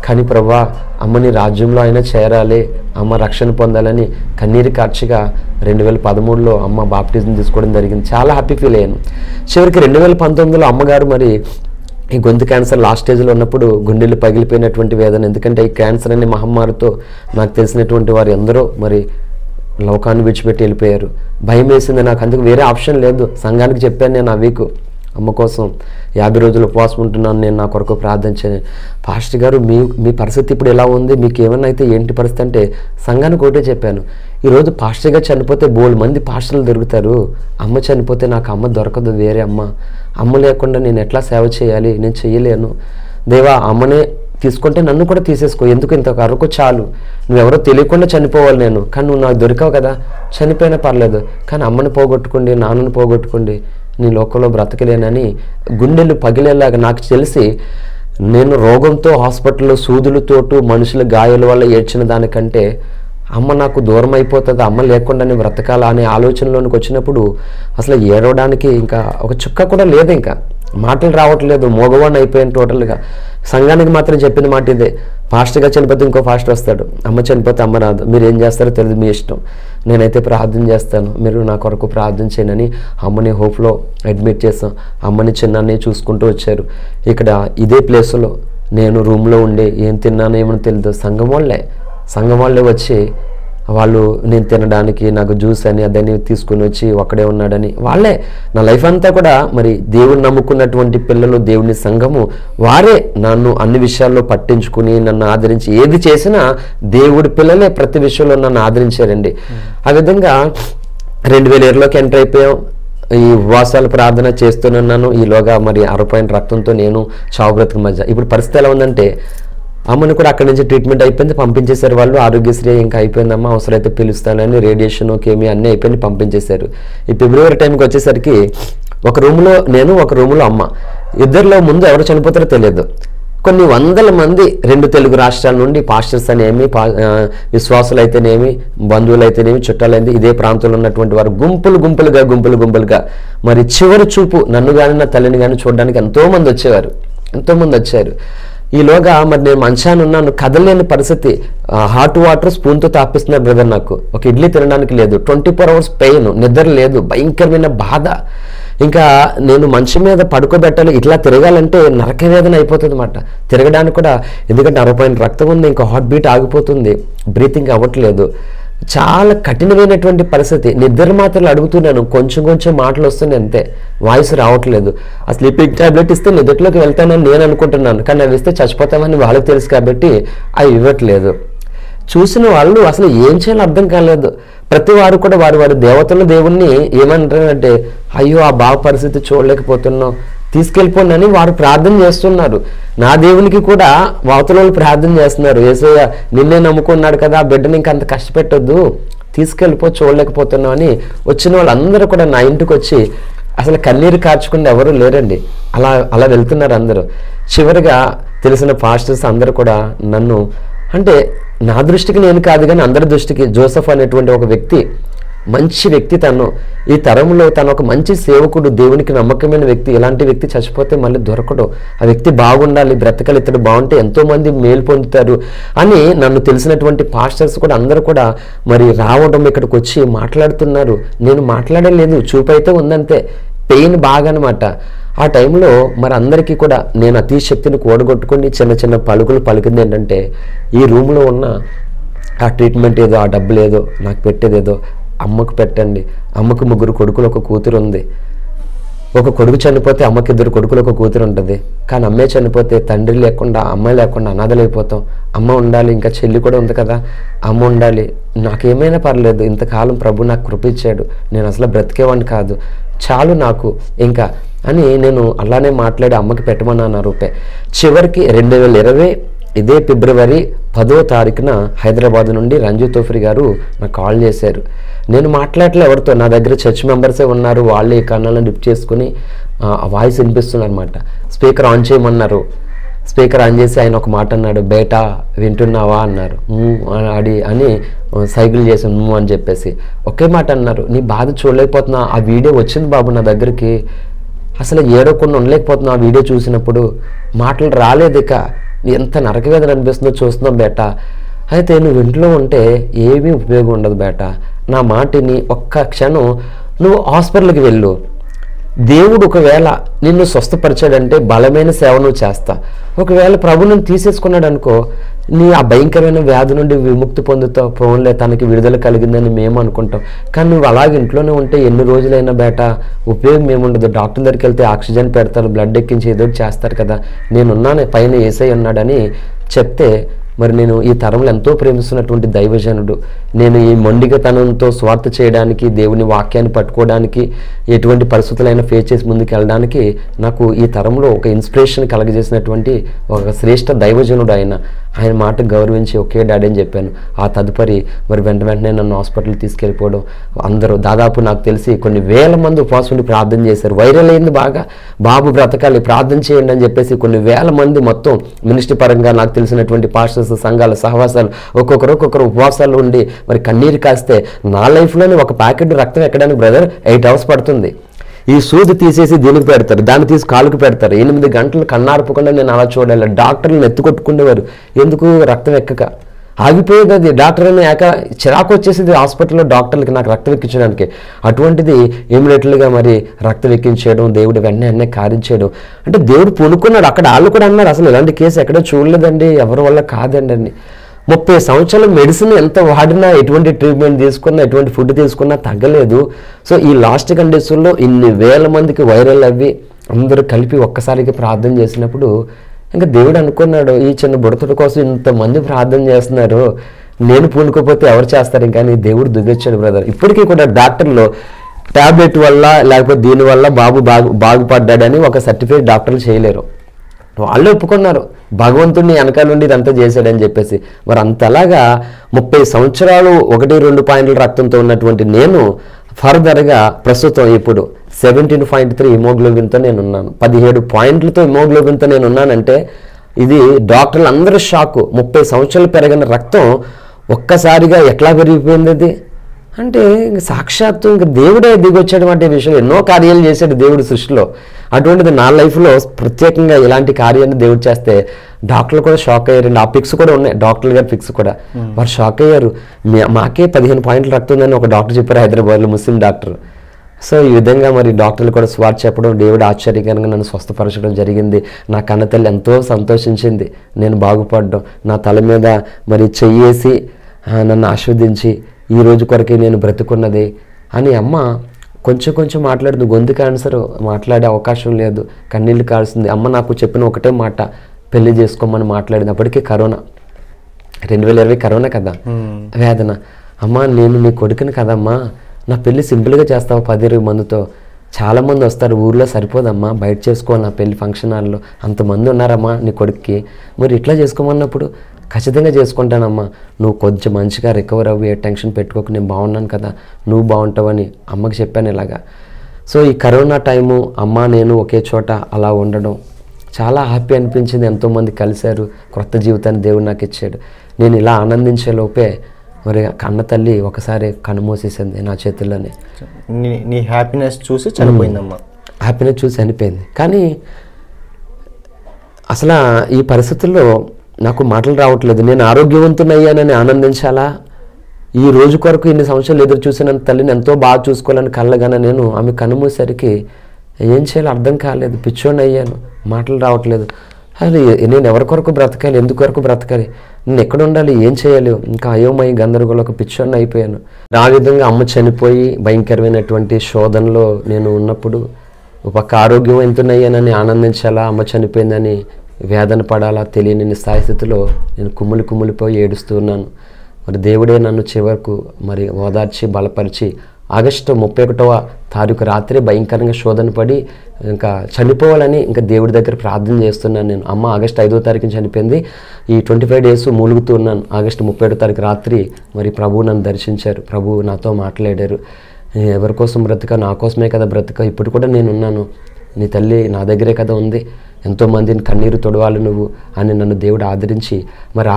కానీ ప్రభా అమ్మని రాజ్యంలో అయినా చేరాలి, అమ్మ రక్షణ పొందాలని కన్నీరు కార్చిగా 2013లో అమ్మ బాప్టిజం తీసుకోవడం జరిగింది. చాలా హ్యాపీ ఫీల్ అయ్యాను. చివరికి 2019లో అమ్మగారు మరి ఈ గొంతు క్యాన్సర్ లాస్ట్ స్టేజ్లో ఉన్నప్పుడు గుండెలు పగిలిపోయినటువంటి వేదన. ఎందుకంటే ఈ క్యాన్సర్ అనే మహమ్మారితో నాకు తెలిసినటువంటి వారు ఎందరో మరి లోకాన్ని విడిచిపెట్టి వెళ్ళిపోయారు. భయం వేసింది నాకు. అందుకు వేరే ఆప్షన్ లేదు. సంఘానికి చెప్పాను నేను ఆ వీక్ అమ్మ కోసం 50 రోజులు ఉపవాసం ఉంటున్నాను, నేను నా కొరకు ప్రార్థించాను. పాస్టర్ గారు మీ పరిస్థితి ఇప్పుడు ఎలా ఉంది, మీకు ఏమన్నా అయితే ఏంటి పరిస్థితి అంటే సంఘానికి ఒకటే చెప్పాను. ఈరోజు పాస్టర్ గారు చనిపోతే బోల్డ్ మంది పాస్టర్లు దొరుకుతారు, అమ్మ చనిపోతే నాకు అమ్మ దొరకదు, వేరే అమ్మ లేకుండా నేను ఎట్లా సేవ చేయాలి, నేను చెయ్యలేను. దేవా అమ్మనే తీసుకుంటే నన్ను కూడా తీసేసుకో, ఎందుకు ఇంత వరకు చాలు, నువ్వెవరో తెలియకుండా చనిపోవాలి నేను, కానీ నువ్వు నాకు దొరికావు కదా, చనిపోయినా పర్లేదు, కానీ అమ్మని పోగొట్టుకోండి, నాన్నని పోగొట్టుకోండి, నీ లోకంలో బ్రతకలేనని గుండెలు పగిలేలాగా నాకు తెలిసి నేను రోగంతో హాస్పిటల్లో సూదులతోటూ మనుషుల గాయాల వల్ల ఏడ్చిన దానికంటే అమ్మ నాకు దూరం అయిపోతుంది, అమ్మ లేకుండా నేను బ్రతకాలా అనే ఆలోచనలోనికి వచ్చినప్పుడు అసలు ఏడవడానికి ఇంకా ఒక చుక్క కూడా లేదు, ఇంకా మాటలు రావట్లేదు, మోగవాడిని అయిపోయాను టోటల్గా. సంఘానికి మాత్రం చెప్పిన మాట ఇదే, ఫాస్ట్గా చనిపోతే ఇంకో ఫాస్ట్ వస్తాడు, అమ్మ చనిపోతే అమ్మ రాదు, మీరు ఏం చేస్తారో తెలియదు, మీ ఇష్టం, నేనైతే ప్రార్థన చేస్తాను, మీరు నా కొరకు ప్రార్థన చేయనని అమ్మని హోప్లో అడ్మిట్ చేస్తాం. అమ్మని చిన్నాన్ని చూసుకుంటూ వచ్చారు. ఇక్కడ ఇదే ప్లేస్లో నేను రూమ్లో ఉండి ఏం తిన్నానో ఏమో తెలియదు, సంఘం వాళ్ళే వచ్చి వాళ్ళు నేను తినడానికి నాకు జ్యూస్ అని అదని తీసుకుని వచ్చి ఒక్కడే ఉన్నాడని, వాళ్ళే నా లైఫ్ అంతా కూడా మరి దేవుని నమ్ముకున్నటువంటి పిల్లలు, దేవుని సంఘము వారే నన్ను అన్ని విషయాల్లో పట్టించుకుని నన్ను ఆదరించి ఏది చేసినా దేవుడి పిల్లలే ప్రతి విషయంలో నన్ను ఆదరించారండి. ఆ విధంగా 2020లోకి ఎంటర్ అయిపోయాం. ఈ ఉపవాసాల ప్రార్థన చేస్తున్నాను. ఈలోగా మరి 60 పాయింట్ రక్తంతో నేను చావు బ్రతుకు మధ్య. ఇప్పుడు పరిస్థితి ఎలా ఉందంటే అమ్మని కూడా అక్కడి నుంచి ట్రీట్మెంట్ అయిపోయింది, పంపించేశారు వాళ్ళు. ఆరోగ్యశ్రీ ఇంకా అయిపోయిందమ్మా, అవసరమైతే పిలుస్తానని రేడియేషన్ కేమీ అన్నీ అయిపోయింది, పంపించేశారు. ఈ ఫిబ్రవరి టైంకి వచ్చేసరికి ఒక రూమ్లో నేను, ఒక రూమ్లో అమ్మ, ఇద్దరిలో ముందు ఎవరు చనిపోతారో తెలియదు. కొన్ని వందల మంది 2 తెలుగు రాష్ట్రాల నుండి పాస్టర్స్ అనేమి, విశ్వాసులు అయితేనేమి, బంధువులు అయితేనేమి, చుట్టాలైతే ఇదే ప్రాంతంలో ఉన్నటువంటి వారు గుంపులుగా మరి చివరి చూపు నన్ను కానీ నా తల్లిని కానీ చూడడానికి ఎంతోమంది వచ్చారు. ఈలోగా మరి నేను మంచాన్ని ఉన్నాను, కదలేని పరిస్థితి, హాట్ వాటర్ స్పూన్తో తాపిస్తున్నారు బ్రదర్, నాకు ఒక ఇడ్లీ తినడానికి లేదు, 24 hours పెయిన్, నిద్ర లేదు, భయంకరమైన బాధ. ఇంకా నేను మంచం మీద పడుకోబెట్టాలి, ఇట్లా తిరగాలంటే నరక వేదన అయిపోతుంది అన్నమాట. తిరగడానికి కూడా, ఎందుకంటే 60 పాయింట్ రక్తం ఉంది, ఇంకా హార్ట్ బీట్ ఆగిపోతుంది, బ్రీతింగ్ అవ్వట్లేదు, చాలా కఠినమైనటువంటి పరిస్థితి. నిద్ర మాత్రలు అడుగుతున్నాను, కొంచెం మాటలు వస్తున్నాయి అంతే, వాయిస్ రావట్లేదు. ఆ స్లీపింగ్ టాబ్లెట్ ఇస్తే నిద్రలోకి వెళ్తానని నేను అనుకుంటున్నాను, కానీ అవి ఇస్తే చచ్చిపోతామని వాళ్ళకి తెలుసు కాబట్టి అవి ఇవ్వట్లేదు. చూసిన వాళ్ళు అసలు ఏం చేయాలో అర్థం కాలేదు. ప్రతి వారు కూడా వారి దేవతల దేవుణ్ణి ఏమంటారంటే, అయ్యో ఆ బావ పరిస్థితి చూడలేకపోతున్నాం, తీసుకెళ్ళిపోండి అని వారు ప్రార్థన చేస్తున్నారు. నా దేవునికి కూడా వాతలలో ప్రార్థన చేస్తున్నారు, యేసయ్య నిన్నే నమ్ముకున్నాడు కదా, ఆ బిడ్డని ఇంకా అంత కష్టపెట్టొద్దు, చూడలేకపోతున్నాం అని. వచ్చిన వాళ్ళందరూ కూడా నా ఇంటికి వచ్చి అసలు కన్నీరు కార్చుకుని ఎవరు లేరండి, అలా వెళ్తున్నారు అందరూ. చివరిగా తెలిసిన పాస్టర్స్ అందరూ కూడా నన్ను, అంటే నా దృష్టికి నేను కాదు కానీ అందరి దృష్టికి జోసెఫ్ అనేటువంటి ఒక వ్యక్తి, మంచి వ్యక్తి, తను ఈ తరంలో తను ఒక మంచి సేవకుడు, దేవునికి నమ్మకమైన వ్యక్తి. ఇలాంటి వ్యక్తి చచ్చిపోతే మళ్ళీ దొరకడు. ఆ వ్యక్తి బాగుండాలి, బ్రతకలు, ఇతడు బాగుంటే ఎంతోమంది మేలు పొందుతారు అని నన్ను తెలిసినటువంటి పాస్టర్స్ కూడా అందరూ కూడా మరి రావడం, ఇక్కడికి వచ్చి మాట్లాడుతున్నారు. నేను మాట్లాడలేదు, చూపైతే ఉందంతే, పెయిన్ బాగా అనమాట. ఆ టైంలో మరి అందరికీ కూడా నేను అతి శక్తిని కూడగొట్టుకుని చిన్న చిన్న పలుకులు పలికింది ఏంటంటే, ఈ రూమ్లో ఉన్న ఆ ట్రీట్మెంట్ ఏదో, ఆ డబ్బులు ఏదో, నాకు పెట్టేదేదో అమ్మకు పెట్టండి. అమ్మకు 3 కొడుకులు, 1 కూతురు ఉంది. ఒక కొడుకు చనిపోతే అమ్మకి 2 కొడుకులు, 1 కూతురు ఉంటుంది. కానీ అమ్మే చనిపోతే తండ్రి లేకుండా, అమ్మాయి లేకుండా అనాథలైపోతాం. అమ్మ ఉండాలి, ఇంకా చెల్లి కూడా ఉంది కదా, అమ్మ ఉండాలి. నాకేమైనా పర్లేదు, ఇంతకాలం ప్రభు నాకు కృప ఇచ్చాడు, నేను అసలు బ్రతికేవాడిని కాదు, చాలు నాకు ఇంకా అని నేను అలానే మాట్లాడి అమ్మకి పెట్టమన్నాను రూపాయి. చివరికి 2020 ఇదే ఫిబ్రవరి 10వ తారీఖున హైదరాబాద్ నుండి రంజు తోఫ్రీ గారు నాకు కాల్ చేశారు. నేను మాట్లాడలే ఎవరితో, నా దగ్గర చర్చ్ మెంబర్సే ఉన్నారు. వాళ్ళే ఈ కన్నాలను లిఫ్ట్ చేసుకుని వాయిస్ వినిపిస్తున్నారు అనమాట. స్పీకర్ ఆన్ చేయమన్నారు. స్పీకర్ ఆన్ చేసి ఆయన ఒక మాట అన్నాడు, బేటా వింటున్నావా అన్నారు. అని సైకిల్ చేసాను అని చెప్పేసి ఒకే మాట అన్నారు, నీ బాధ చూడలేకపోతున్నా, ఆ వీడియో వచ్చింది బాబు నా దగ్గరికి, అసలు ఏడవకుండా ఉండలేకపోతున్నా ఆ వీడియో చూసినప్పుడు, మాటలు రాలేదు, ఇక ఎంత నరకవేదన అనిపిస్తుందో చూస్తున్నాం బేటా. అయితే నువ్వు ఇంట్లో ఉంటే ఏమీ ఉపయోగం ఉండదు బేటా, నా మాటిని ఒక్క క్షణం నువ్వు హాస్పిటల్కి వెళ్ళు. దేవుడు ఒకవేళ నిన్ను స్వస్థపరిచాడంటే బలమైన సేవ నువ్వు చేస్తా. ఒకవేళ ప్రభు నువ్వు తీసేసుకున్నాడు అనుకో, నీ ఆ భయంకరమైన వ్యాధి నుండి విముక్తి పొందుతావు. ఫోన్లే తనకి విడుదల కలిగిందని మేము అనుకుంటాం. కానీ నువ్వు అలాగే ఇంట్లోనే ఉంటే ఎన్ని రోజులైనా బేట ఉపయోగం ఏముండదు. డాక్టర్ దగ్గరికి వెళ్తే ఆక్సిజన్ పెడతారు, బ్లడ్ ఎక్కించి ఏదో చేస్తారు కదా, నేనున్నాను, పైన యేసయ్య ఉన్నాడని చెప్తే, మరి నేను ఈ తరంలో ఎంతో ప్రేమిస్తున్నటువంటి దైవజనుడు, నేను ఈ మొండిగతనంతో స్వార్థ చేయడానికి, దేవుని వాక్యాన్ని పట్టుకోవడానికి, ఎటువంటి పరిస్థితులైనా ఫేస్ చేసి ముందుకు వెళ్ళడానికి నాకు ఈ తరంలో ఒక ఇన్స్పిరేషన్ కలగజేసినటువంటి ఒక శ్రేష్ఠ దైవజనుడు ఆయన మాట గౌరవించి ఒకే డాడీ అని చెప్పాను. ఆ తదుపరి మరి వెంటనే నన్ను హాస్పిటల్ తీసుకెళ్ళిపోవడం, అందరూ దాదాపు నాకు తెలిసి కొన్ని వేల మంది ఉపవాసం ఉండి ప్రార్థన చేశారు. వైరల్ అయింది బాగా, బాబు బ్రతకాలి ప్రార్థన చేయండి అని చెప్పేసి కొన్ని వేల మంది మొత్తం మినిస్ట్రీ పరంగా నాకు తెలిసినటువంటి పాస్టర్స్, సంఘాల సహవాసాలు ఒక్కొక్కరు ఉపవాసాలు ఉండి మరి కన్నీరు కాస్తే, నా లైఫ్లోనే ఒక ప్యాకెట్ రక్తం ఎక్కడానికి బ్రదర్ 8 hours పడుతుంది. ఈ సూది తీసేసి దీనికి పెడతారు, దాన్ని తీసి కాలుకు పెడతారు. 8 గంటలు కన్నార్పకుండా నేను అలా చూడాలి. డాక్టర్లు ఎత్తుకొట్టుకునేవారు, ఎందుకు రక్తం ఎక్కక ఆగిపోయేది. అది డాక్టర్ అని చిరాకు వచ్చేసింది హాస్పిటల్లో డాక్టర్లకి నాకు రక్తం ఎక్కించడానికి. అటువంటిది ఇమ్మీడియట్లీగా మరి రక్తం ఎక్కించేయడం, దేవుడు వెంటనే కార్యం చేయడం. అంటే దేవుడు పూనుకున్నాడు. అక్కడ వాళ్ళు కూడా అన్నారు, అసలు ఇలాంటి కేసు ఎక్కడో చూడలేదండి, ఎవరి వల్ల కాదండి అని. 30 సంవత్సరాలు మెడిసిన్ ఎంత వాడినా, ఎటువంటి ట్రీట్మెంట్ తీసుకున్నా, ఎటువంటి ఫుడ్ తీసుకున్నా తగ్గలేదు. సో ఈ లాస్ట్ కండిషన్లో ఇన్ని వేల మందికి వైరల్ అవ్వి అందరూ కలిపి ఒక్కసారికి ప్రార్థన చేసినప్పుడు ఇంకా దేవుడు అనుకున్నాడు, ఈ చిన్న బుడతల కోసం ఇంతమంది ప్రార్థన చేస్తున్నారు, నేను పూనుకోపోతే ఎవరు చేస్తారు ఇంకా అని దేవుడు దిగొచ్చాడు బ్రదర్. ఇప్పటికీ కూడా డాక్టర్లు టాబ్లెట్ వల్ల లేకపోతే దీనివల్ల బాబు బాగుపడ్డాడని ఒక సర్టిఫికేట్ డాక్టర్లు చేయలేరు. వాళ్ళు ఒప్పుకున్నారు, భగవంతుడిని వెనకాల నుండి ఇదంతా చేశాడని చెప్పేసి. మరి అంతలాగా 30 సంవత్సరాలు 1-2 పాయింట్ల రక్తంతో ఉన్నటువంటి నేను ఫర్దర్గా ప్రస్తుతం ఇప్పుడు 17.3 హిమోగ్లోబిన్తో నేనున్నాను. 17 పాయింట్లతో హిమోగ్లోబిన్తో నేనున్నానంటే ఇది డాక్టర్లు అందరూ షాకు. 30 సంవత్సరాలు పెరిగిన రక్తం ఒక్కసారిగా ఎట్లా పెరిగిపోయింది అది అంటే, ఇంక సాక్షాత్తు ఇంక దేవుడే దిగొచ్చాడు అంటే విషయం. ఎన్నో కార్యాలు చేశాడు దేవుడు సృష్టిలో. అటువంటిది నా లైఫ్లో ప్రత్యేకంగా ఇలాంటి కార్యాన్ని దేవుడు చేస్తే డాక్టర్లు కూడా షాక్ అయ్యారండి. ఆ పిక్స్ కూడా ఉన్నాయి, డాక్టర్లు గారి పిక్స్ కూడా. వారు షాక్ అయ్యారు. మాకే 15 పాయింట్లు రక్తం ఉందని ఒక డాక్టర్ చెప్పారు, హైదరాబాద్లో ముస్లిం డాక్టర్. సో ఈ విధంగా మరి డాక్టర్లు కూడా స్వార్థ చెప్పడం, దేవుడు ఆశ్చర్యకరంగా నన్ను స్వస్థపరచడం జరిగింది. నా కన్నతల్లి ఎంతో సంతోషించింది నేను బాగుపడడం. నా తల మీద మరి చెయ్యేసి నన్ను ఆస్వాదించి ఈ రోజు కొరకే నేను బ్రతుకున్నది అని అమ్మ కొంచెం మాట్లాడుతుంది. గొంతు క్యాన్సర్, మాట్లాడే అవకాశం లేదు, కన్నీళ్ళు కాల్సింది. అమ్మ నాకు చెప్పిన ఒకటే మాట, పెళ్లి చేసుకోమని మాట్లాడింది. అప్పటికే కరోనా, 2020 కరోనా కదా వేదన. అమ్మ నేను నీ కొడుకుని కదమ్మా, నా పెళ్ళి సింపుల్గా చేస్తావు 10-20 మందితో, చాలామంది వస్తారు, ఊర్లో సరిపోదమ్మా, బయట చేసుకోవాలి నా పెళ్లి ఫంక్షన్ హాల్లో, అంతమంది ఉన్నారమ్మా నీ కొడుక్కి, మరి ఇట్లా చేసుకోమన్నప్పుడు ఖచ్చితంగా చేసుకుంటానమ్మా, నువ్వు కొంచెం మంచిగా రికవర్ అవ్వి, ఏ టెన్షన్ పెట్టుకోకు, నేను బాగున్నాను కదా, నువ్వు బాగుంటావని అమ్మకి చెప్పాను ఇలాగా. సో ఈ కరోనా టైము అమ్మ నేను ఒకే చోట అలా ఉండడం, చాలా హ్యాపీ అనిపించింది. ఎంతోమంది కలిశారు, క్రొత్త జీవితాన్ని దేవుడు నాకు ఇచ్చాడు. నేను ఇలా ఆనందించే లోపే మరి కన్న తల్లి ఒకసారి కనుమూసేసింది నా చేతుల్లోనే. నీ హ్యాపీనెస్ చూసి చనిపోయిందమ్మా. హ్యాపీనెస్ చూసి చనిపోయింది. కానీ అసలు ఈ పరిస్థితుల్లో నాకు మాటలు రావట్లేదు. నేను ఆరోగ్యవంతునయ్యానని ఆనందించాలా, ఈ రోజు కొరకు ఇన్ని సంవత్సరాలు ఎదురు చూసిన తల్లిని ఎంతో బాగా చూసుకోవాలని కళ్ళగానే నేను ఆమె కనుమూసేసరికి ఏం చేయాలో అర్థం కాలేదు. పిచ్చోని అయ్యాను, మాటలు రావట్లేదు. అసలు నేను ఎవరి కొరకు బ్రతకాలి, ఎందుకు వరకు బ్రతకాలి, నేను ఎక్కడ ఉండాలి, ఏం చేయాలి, ఇంకా అయోమయ గందరగోళం, ఒక పిచ్చోని అయిపోయాను. ఆ విధంగా అమ్మ చనిపోయి భయంకరమైనటువంటి శోధనలో నేను ఉన్నప్పుడు ఒక పక్క ఆరోగ్యవంతునయ్యానని ఆనందించాలా, అమ్మ చనిపోయిందని వేదన పడాలా తెలియని స్థాయిస్థితిలో నేను కుమ్ములిపోయి ఏడుస్తూ ఉన్నాను. మరి దేవుడే నన్ను చివరకు మరి ఓదార్చి బలపరిచి ఆగస్టు 31వ తారీఖు రాత్రి భయంకరంగా శోధన పడి ఇంకా చనిపోవాలని ఇంకా దేవుడి దగ్గర ప్రార్థన చేస్తున్నాను నేను. అమ్మ ఆగస్టు 5వ తారీఖున చనిపోయింది. ఈ 25 డేస్ మూలుగుతూ ఉన్నాను. ఆగస్టు 31వ తారీఖు రాత్రి మరి ప్రభువు నన్ను దర్శించారు. ప్రభువు నాతో మాట్లాడారు. ఎవరి కోసం బ్రతక, నా కోసమే కదా బ్రతక, ఇప్పుడు కూడా నేనున్నాను, నీ తల్లి నా దగ్గరే కదా ఉంది, ఎంతోమందిని కన్నీరు తొడవాలి నువ్వు అని నన్ను దేవుడు ఆదరించి మరి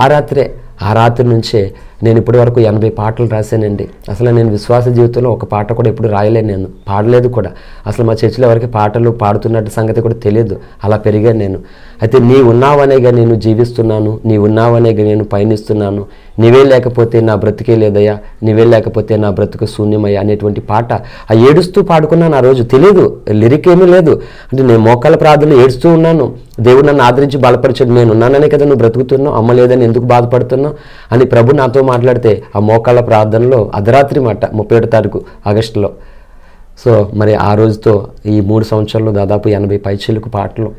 ఆ రాత్రి నుంచే నేను ఇప్పటి వరకు 80 పాటలు రాశానండి. అసలు నేను విశ్వాస జీవితంలో ఒక పాట కూడా ఎప్పుడు రాయలేను, నేను పాడలేదు కూడా. అసలు మా చర్చిలో ఎవరికి పాటలు పాడుతున్నట్టు సంగతి కూడా తెలియదు. అలా పెరిగాను నేను. అయితే నీ ఉన్నావనేగా నేను జీవిస్తున్నాను, నీ ఉన్నావనేగా నేను పయనిస్తున్నాను, నీవే లేకపోతే నా బ్రతికే లేదయ్యా, నీవే లేకపోతే నా బ్రతుకు శూన్యమయ్యా అనేటువంటి పాట ఆ ఏడుస్తూ పాడుకున్నాను. ఆ రోజు తెలియదు, లిరిక్ ఏమీ లేదు. అంటే నేను మోకాళ్ళ ప్రార్థనలు ఏడుస్తూ ఉన్నాను. దేవుడు నన్ను ఆదరించి బలపరిచాడు. నేను ఉన్నాననే కదా నువ్వు బ్రతుకుతున్నావు, అమ్మ లేదని ఎందుకు బాధపడుతున్నావు అని ప్రభు నాతో మాట్లాడితే ఆ మోకాళ్ళ ప్రార్థనలో అర్ధరాత్రి మాట 31వ తారీఖు ఆగస్టులో. సో మరి ఆ రోజుతో ఈ 3 సంవత్సరాల్లో దాదాపు 80 పైచిలుకు పాటలు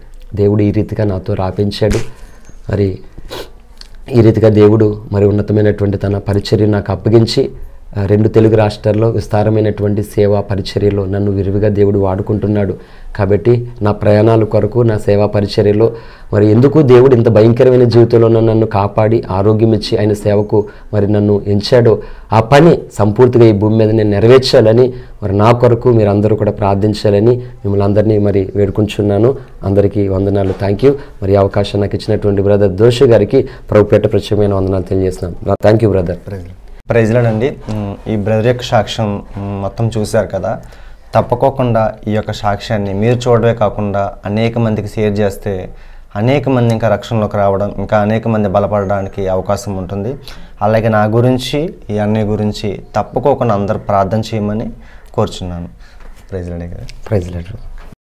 దేవుడు ఈ రీతిగా నాతో రాపించాడు. మరి ఈ రీతిగా దేవుడు మరి ఉన్నతమైనటువంటి తన పరిచర్య నాకు అప్పగించి 2 తెలుగు రాష్ట్రాల్లో విస్తారమైనటువంటి సేవా పరిచర్యలో నన్ను విరివిగా దేవుడు వాడుకుంటున్నాడు. కాబట్టి నా ప్రయాణాల కొరకు, నా సేవా పరిచర్యలో మరి ఎందుకు దేవుడు ఇంత భయంకరమైన జీవితంలో నన్ను కాపాడి ఆరోగ్యం ఇచ్చి ఆయన సేవకు మరి నన్ను ఎంచాడో ఆ పని సంపూర్తిగా ఈ భూమి మీద నేను నెరవేర్చాలని మరి నా కొరకు మీరు అందరూ కూడా ప్రార్థించాలని మిమ్మల్ని అందరినీ మరి వేడుకుంటున్నాను. అందరికీ వందనాలు. Thank you. మరి అవకాశం నాకు ఇచ్చినటువంటి బ్రదర్ దోషి గారికి ప్రభుపేట ప్రత్యేకమైన వందనాలు తెలియజేస్తున్నాను. Thank you brother. ప్రైజ్లాడండి. ఈ బ్రదర్ యొక్క సాక్ష్యం మొత్తం చూశారు కదా. తప్పకోకుండా ఈ యొక్క సాక్ష్యాన్ని మీరు చూడడమే కాకుండా అనేక మందికి షేర్ చేస్తే అనేక మంది ఇంకా రక్షణలోకి రావడం, ఇంకా అనేక మంది బలపడడానికి అవకాశం ఉంటుంది. అలాగే నా గురించి, ఈ అన్నయ్య గురించి తప్పకోకుండా అందరూ ప్రార్థన చేయమని కోరుచున్నాను. ప్రైజ్లాడే కదా. ప్రైజ్లాడు.